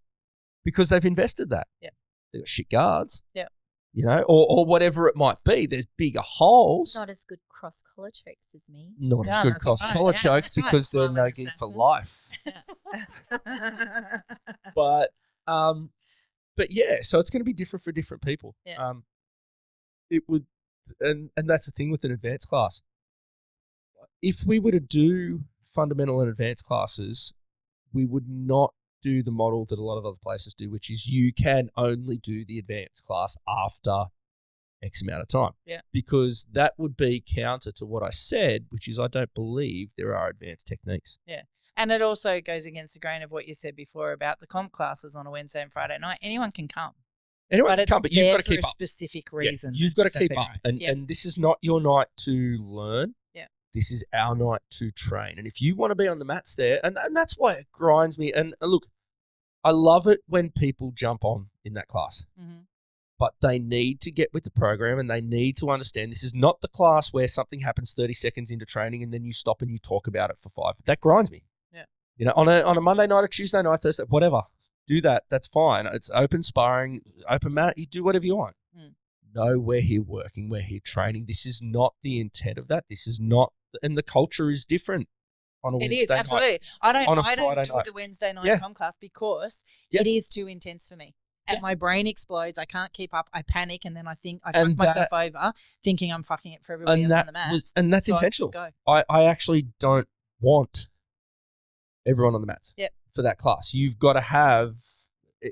because they've invested that. Yeah. They've got shit guards. Yeah. You know, or whatever it might be. There's bigger holes. Not as good cross collar chokes as me. Not No, as good that's cross right. collar Yeah, chokes that's right. because they're Smaller no good for assassin. life. Yeah. But yeah, so it's going to be different for different people. Yeah. It would, and that's the thing with an advanced class. If we were to do fundamental and advanced classes, we would not do the model that a lot of other places do, which is you can only do the advanced class after X amount of time. Yeah. Because that would be counter to what I said, which is I don't believe there are advanced techniques. Yeah. And it also goes against the grain of what you said before about the comp classes on a Wednesday and Friday night. Anyone can come. Anyone But can it's come, but you've there got to for keep a up. specific Yeah, reason. you've That's got to keep exactly up. right. And this is not your night to learn. Yeah. This is our night to train. And if you want to be on the mats there, and that's why it grinds me. And look, I love it when people jump on in that class. Mm-hmm. But they need to get with the program and they need to understand this is not the class where something happens 30 seconds into training and then you stop and you talk about it for 5. That grinds me. Yeah. You know, on a Monday night or Tuesday night, Thursday, whatever, do that. That's fine. It's open sparring, open mat. You do whatever you want. No, we're here working. We're here training. This is not the intent of that. This is not, and the culture is different on a Wednesday night. It is, absolutely. I don't Friday do night. the Wednesday night Yeah. comp class because Yeah. it is too intense for me. And Yeah. my brain explodes. I can't keep up. I panic, and then I think I And fuck myself over, thinking I'm fucking it for everybody else on the mat. And that's So I intentional. just I actually don't want everyone on the mats Yep. for that class. You've got to have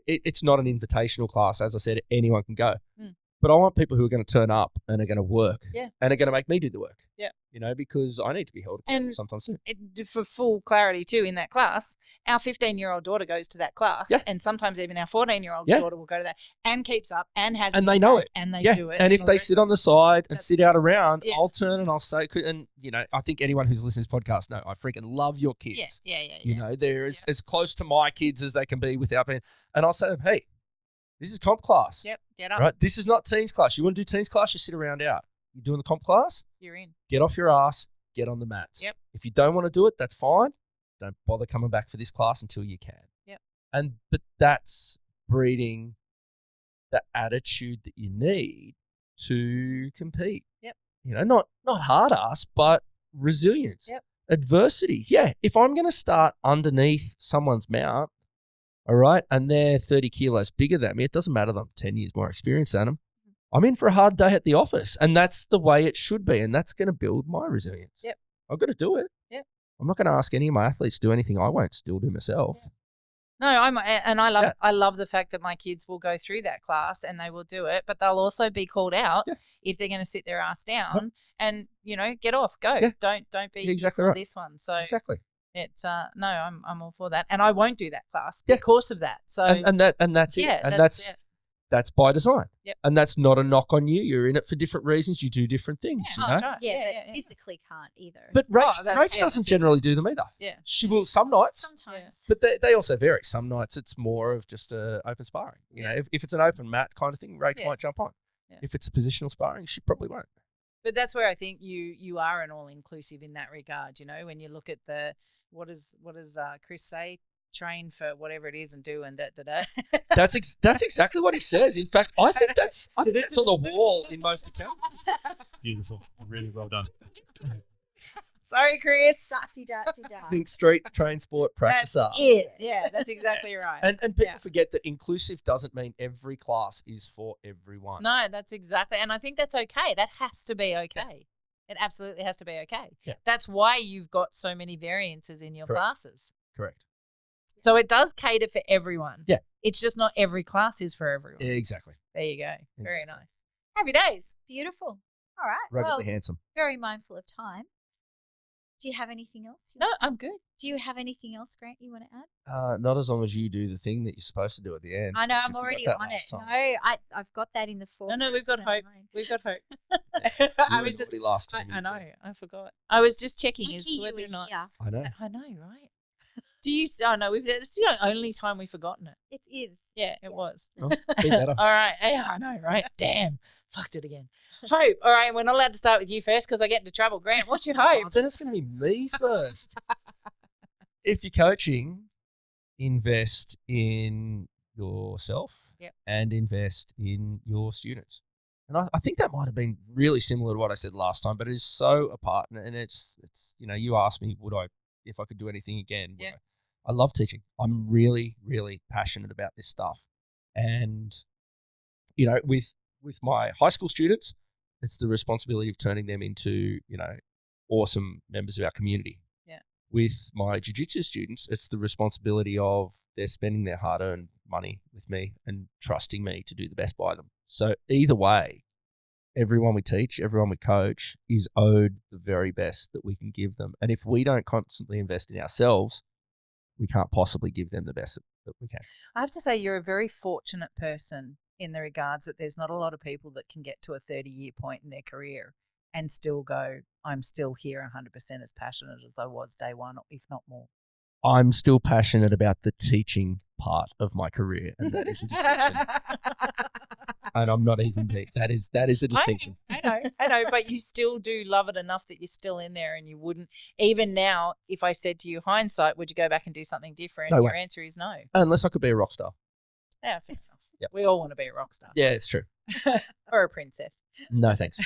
it's not an invitational class. As I said, anyone can go. Mm. But I want people who are going to turn up and are going to work Yeah. and are going to make me do the work. Yeah. You know, because I need to be held accountable And sometime soon. For full clarity too, in that class, our 15-year-old daughter goes to that class, Yeah. and sometimes even our 14-year-old Yeah. daughter will go to that and keeps up and has And they know feedback it. and they Yeah. do it. And if all they the rest sit of on the side and That's- sit out around, Yeah. I'll turn and I'll say, and you know, I think anyone who's listening to this podcast know I freaking love your it. kids. Yeah. You know, they're as close to my kids as they can be without being. And I'll say to them, hey, this is comp class. Yep. Get up. Right? This is not teens class. You want to do teens class, you sit around out. You're doing the comp class, You're in. get off your ass, get on the mats. Yep. If you don't want to do it, that's fine. Don't bother coming back for this class until you can. Yep. But that's breeding the attitude that you need to compete. Yep. You know, not hard ass, but resilience. Yep. Adversity. Yeah. If I'm going to start underneath someone's mount, all right, and they're 30 kilos bigger than me, it doesn't matter that I'm 10 years more experienced than them. I'm in for a hard day at the office, and that's the way it should be, and that's going to build my resilience. Yep. I've got to do it. Yep. I'm not going to ask any of my athletes to do anything I won't still do myself. Yeah. No, I love I love the fact that my kids will go through that class and they will do it, but they'll also be called out if they're going to sit their ass down and get off, go. Yeah. Don't be Exactly for right. this one. So Exactly. it's no, I'm all for that, and I won't do that class because of that. So And that's it. yeah, And that's it. That's by design. Yep. And that's not a knock on you. You're in it for different reasons. You do different things. Yeah, you know? that's right. Yeah, but physically can't either. But Rach, that's- Rach yeah, doesn't that's generally do them either. Yeah. She will some nights, Sometimes. but they also vary. Some nights it's more of just open sparring. You know, if it's an open mat kind of thing, Rach might jump on. Yeah. If it's a positional sparring, she probably won't. But that's where I think you are an all inclusive in that regard. You know, when you look at what does Chris say? Train for whatever it is and do and da. That's exactly what he says. In fact, I think that's on the wall in most accounts. Beautiful. Really well done. Sorry, Chris. Think street, train sport, practice art. Yeah, that's exactly right. And people forget that inclusive doesn't mean every class is for everyone. No, that's exactly, and I think that's okay. That has to be okay. It absolutely has to be okay. Yeah. That's why you've got so many variances in your Correct. classes. Correct. So it does cater for everyone. Yeah. It's just not every class is for everyone. Exactly. There you go. Very Exactly. nice. Happy days. Beautiful. All right. Ruggedly Well, handsome. very mindful of time. Do you have anything else? No, I'm good. Do you have anything else, Grant, you want to add? Not as long as you do the thing that you're supposed to do at the end. I know, because I'm you forgot already that on it. last No, time. I've got that in the form. No, we've got hope. We've got hope. You I were was just, naughty last time. I you know, two. I forgot. I was just checking as Nikki, to whether you or not. here. I know. I know, right? Do you? Oh no, it's the only time we've forgotten it. It is. Yeah, it was. Oh, be better. All right. Yeah, I know, right? Damn. Fucked it again. Hope. All right. We're not allowed to start with you first because I get into trouble. Grant, what's your Oh, hope? then it's going to be me first. If you're coaching, invest in yourself Yep. and invest in your students. And I think that might have been really similar to what I said last time, but it is so apart. And it's you asked me, if I could do anything again. Yeah. I love teaching. I'm really, really passionate about this stuff. And, with my high school students, it's the responsibility of turning them into, awesome members of our community. Yeah. With my jiu-jitsu students, it's the responsibility of they're spending their hard-earned money with me and trusting me to do the best by them. So either way, everyone we teach, everyone we coach is owed the very best that we can give them. And if we don't constantly invest in ourselves, we can't possibly give them the best that we can. I have to say you're a very fortunate person in the regards that there's not a lot of people that can get to a 30-year point in their career and still go, I'm still here 100% as passionate as I was day one, if not more. I'm still passionate about the teaching part of my career, and that is a distinction. And I'm not even deep. That is a distinction. I know, but you still do love it enough that you're still in there, and you wouldn't, even now, if I said to you, hindsight, would you go back and do something different? No Your way. answer is no. Unless I could be a rock star. Yeah, fair enough. Yep. We all want to be a rock star. Yeah, it's true. Or a princess. No thanks.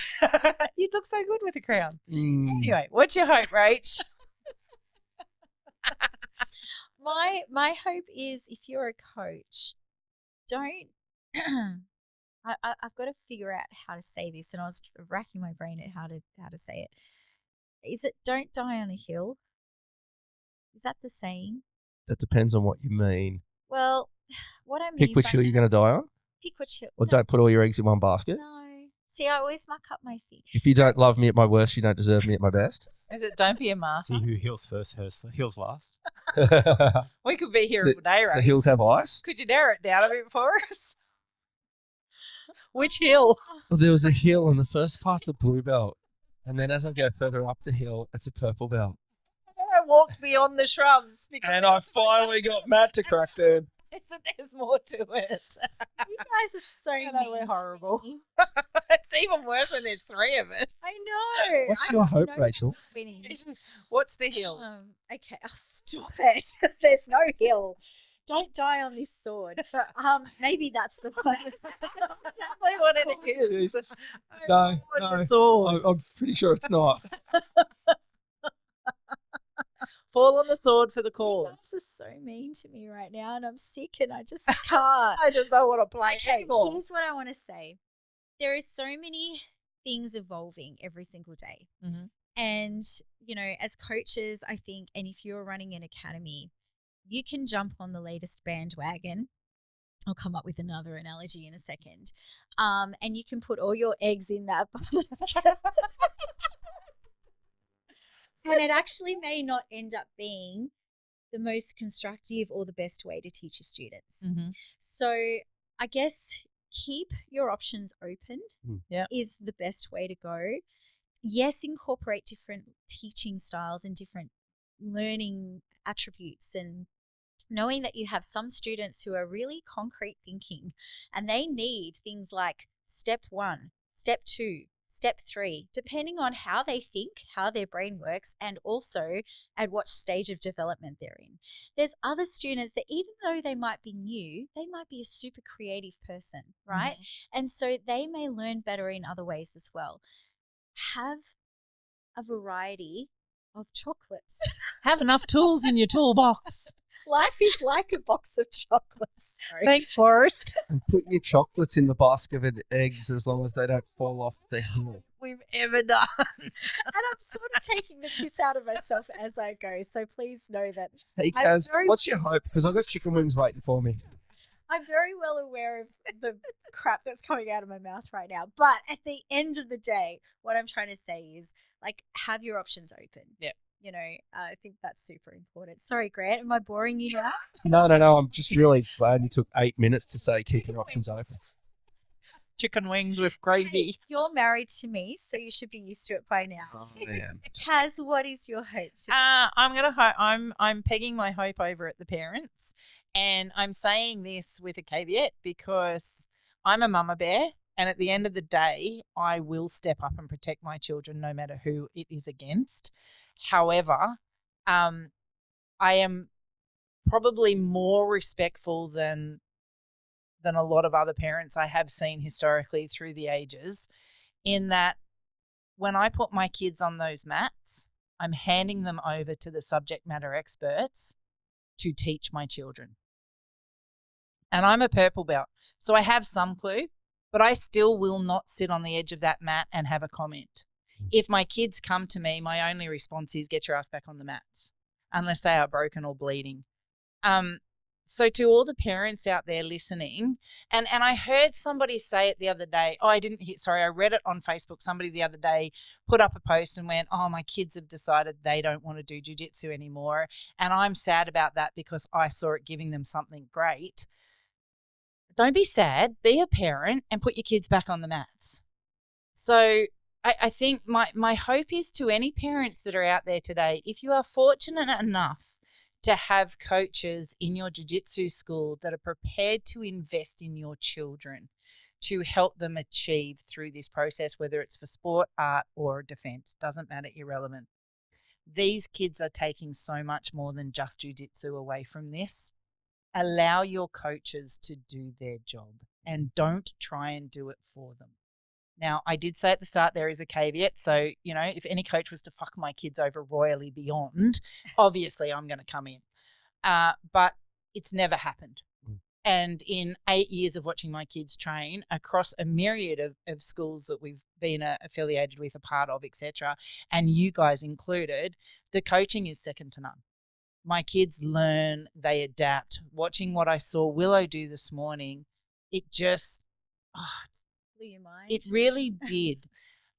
You'd look so good with a crown. Mm, Anyway, what's your hope, Rach? My hope is if you're a coach, don't. I've got to figure out how to say this, and I was racking my brain at how to say it. Is it don't die on a hill? Is that the saying? that depends on what you mean. Well, what I mean. Pick which by hill you're that- going to die on, Pick which hill. or No, don't put all your eggs in one basket. no. See, I always muck up my thing. If you don't love me at my worst, you don't deserve me at my best. Is it don't be a martyr? See who heals first, heals last. The We could be here all day, right? hills have ice. Could you narrow it down a bit for us? Which hill? Well, there was a hill, and the first part's a blue belt, and then as I go further up the hill, it's a purple belt. I walked beyond the shrubs because And I finally got Matt to crack them. there's more to it. You guys are so I know mean we're to horrible. me. It's even worse when there's three of us. I know. What's I your have hope, no Rachel? winning. What's the hill? Okay, stop it. There's no hill. Don't die on this sword. Maybe that's the one. Exactly what it is. Jesus. No, No, no. no. I'm pretty sure it's not. Fall on the sword for the You cause. guys are so mean to me right now, and I'm sick, and I just can't. I just don't want to play Okay, anymore. here's what I want to say. There is so many things evolving every single day. Mhm. And, as coaches, I think, and if you're running an academy, you can jump on the latest bandwagon. I'll come up with another analogy in a second. And you can put all your eggs in that basket. And it actually may not end up being the most constructive or the best way to teach your students. Mhm. So I guess keep your options open Yep. is the best way to go. Yes, incorporate different teaching styles and different learning attributes, and knowing that you have some students who are really concrete thinking and they need things like step 1, step 2, step 3, depending on how they think, how their brain works, and also at what stage of development they're in. There's other students that even though they might be new, they might be a super creative person, right? And so they may learn better in other ways as well. Have a variety of chocolates. Have enough tools in your toolbox. Life is like a box of chocolates. Sorry. Thanks, Forrest. And put your chocolates in the basket of eggs as long as they don't fall off the hill. We've ever done. And I'm sort of taking the piss out of myself as I go. So please know that Hey, I'm Kaz, very- what's your hope? Because I've got chicken wings waiting for me. I'm very well aware of the crap that's coming out of my mouth right now. But at the end of the day, what I'm trying to say is, like, have your options open. Yeah. You know, I think that's super important. Sorry, Grant, am I boring you now? No. I'm just really glad you took 8 minutes to say keep your options open. Chicken wings with gravy. You're married to me, so you should be used to it by now. Oh, man. Kaz, what is your hope? I'm pegging my hope over at the parents, and I'm saying this with a caveat because I'm a mama bear, and at the end of the day, I will step up and protect my children no matter who it is against. However, I am probably more respectful than a lot of other parents I have seen historically through the ages, in that when I put my kids on those mats, I'm handing them over to the subject matter experts to teach my children. And I'm a purple belt, so I have some clue, but I still will not sit on the edge of that mat and have a comment. If my kids come to me, my only response is get your ass back on the mats, unless they are broken or bleeding. So to all the parents out there listening, and I heard somebody say it the other day. I read it on Facebook. Somebody the other day put up a post and went, oh, my kids have decided they don't want to do jiu-jitsu anymore. And I'm sad about that because I saw it giving them something great. Don't be sad. Be a parent and put your kids back on the mats. So I think my hope is to any parents that are out there today, if you are fortunate enough to have coaches in your jiu-jitsu school that are prepared to invest in your children to help them achieve through this process, whether it's for sport, art, or defense, doesn't matter, irrelevant. These kids are taking so much more than just jiu-jitsu away from this. Allow your coaches to do their job and don't try and do it for them. Now, I did say at the start there is a caveat. So, you know, if any coach was to fuck my kids over royally beyond, obviously I'm going to come in. But it's never happened. And in 8 years of watching my kids train across a myriad of schools that we've been affiliated with, a part of, etc., and you guys included, the coaching is second to none. My kids learn, they adapt. Watching what I saw Willow do this morning, it just... Blew your mind. It really did.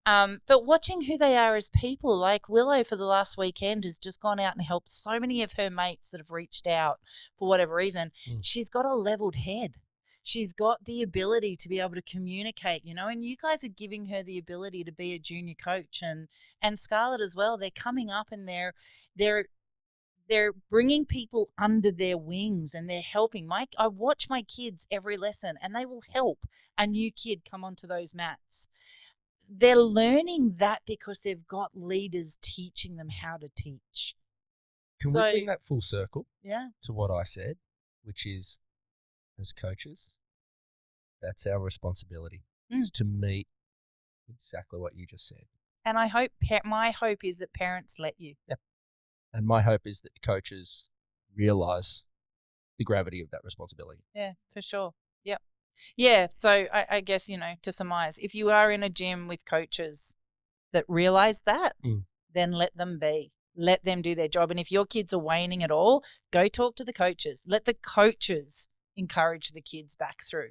But watching who they are as people, like Willow for the last weekend has just gone out and helped so many of her mates that have reached out for whatever reason. She's got a leveled head. She's got the ability to be able to communicate, you know, and you guys are giving her the ability to be a junior coach, and Scarlett as well. They're coming up and they're bringing people under their wings and they're helping. I watch my kids every lesson and they will help a new kid come onto those mats. They're learning that because they've got leaders teaching them how to teach. Can we bring that full circle to what I said, which is, as coaches, that's our responsibility, is to meet exactly what you just said. And I hope, my hope is that parents let you. Yep. And my hope is that coaches realise the gravity of that responsibility. Yeah, for sure. Yep. Yeah, so I guess, you know, to surmise, if you are in a gym with coaches that realise that, then let them be. Let them do their job. And if your kids are waning at all, go talk to the coaches. Let the coaches encourage the kids back through.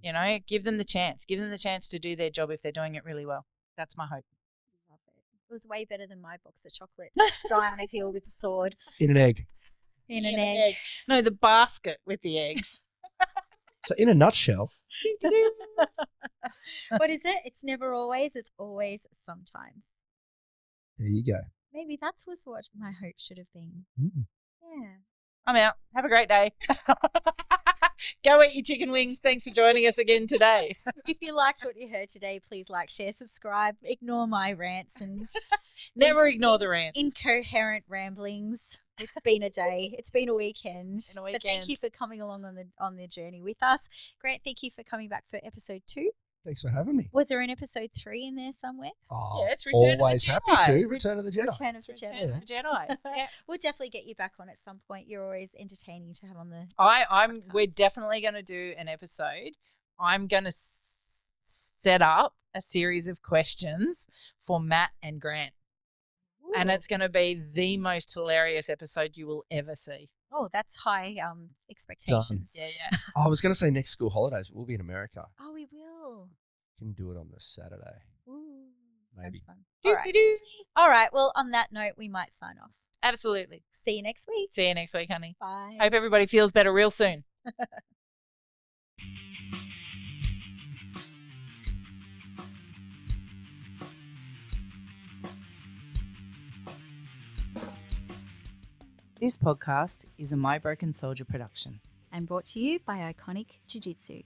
You know, give them the chance. Give them the chance to do their job if they're doing it really well. That's my hope. Love it. It was way better than my box of chocolate. Die on a hill with a sword. In an egg. In an egg. No, the basket with the eggs. So in a nutshell, What is it? It's never always, it's always sometimes. there you go. Maybe that was what my hope should have been. Mm. Yeah. I'm out. Have a great day. Go eat your chicken wings. Thanks for joining us again today. If you liked what you heard today, please like, share, subscribe. Ignore my rants and Never ignore the rant. incoherent ramblings. It's been a day. It's been a weekend. Been a But thank you weekend. for coming along on the journey with us. Grant, thank you for coming back for episode 2. Thanks for having me. Was there an episode 3 in there somewhere? Oh, Yeah, it's Return of the always happy Jedi. to. Return of the Jedi. Return of the Return Jedi. of the Jedi. Yeah. We'll definitely get you back on at some point. You're always entertaining to have on the. We're definitely going to do an episode. I'm going to set up a series of questions for Matt and Grant. And it's going to be the most hilarious episode you will ever see. Oh, that's high expectations. Yeah, yeah. I was going to say next school holidays, but we'll be in America. Oh, we will. Can do it on the Saturday. Ooh, Maybe. sounds fun. Do, All right. do, do. All right. Well, on that note, we might sign off. Absolutely. See you next week. See you next week, honey. Bye. Hope everybody feels better real soon. This podcast is a My Broken Soldier production. And brought to you by Iconic Jiu-Jitsu.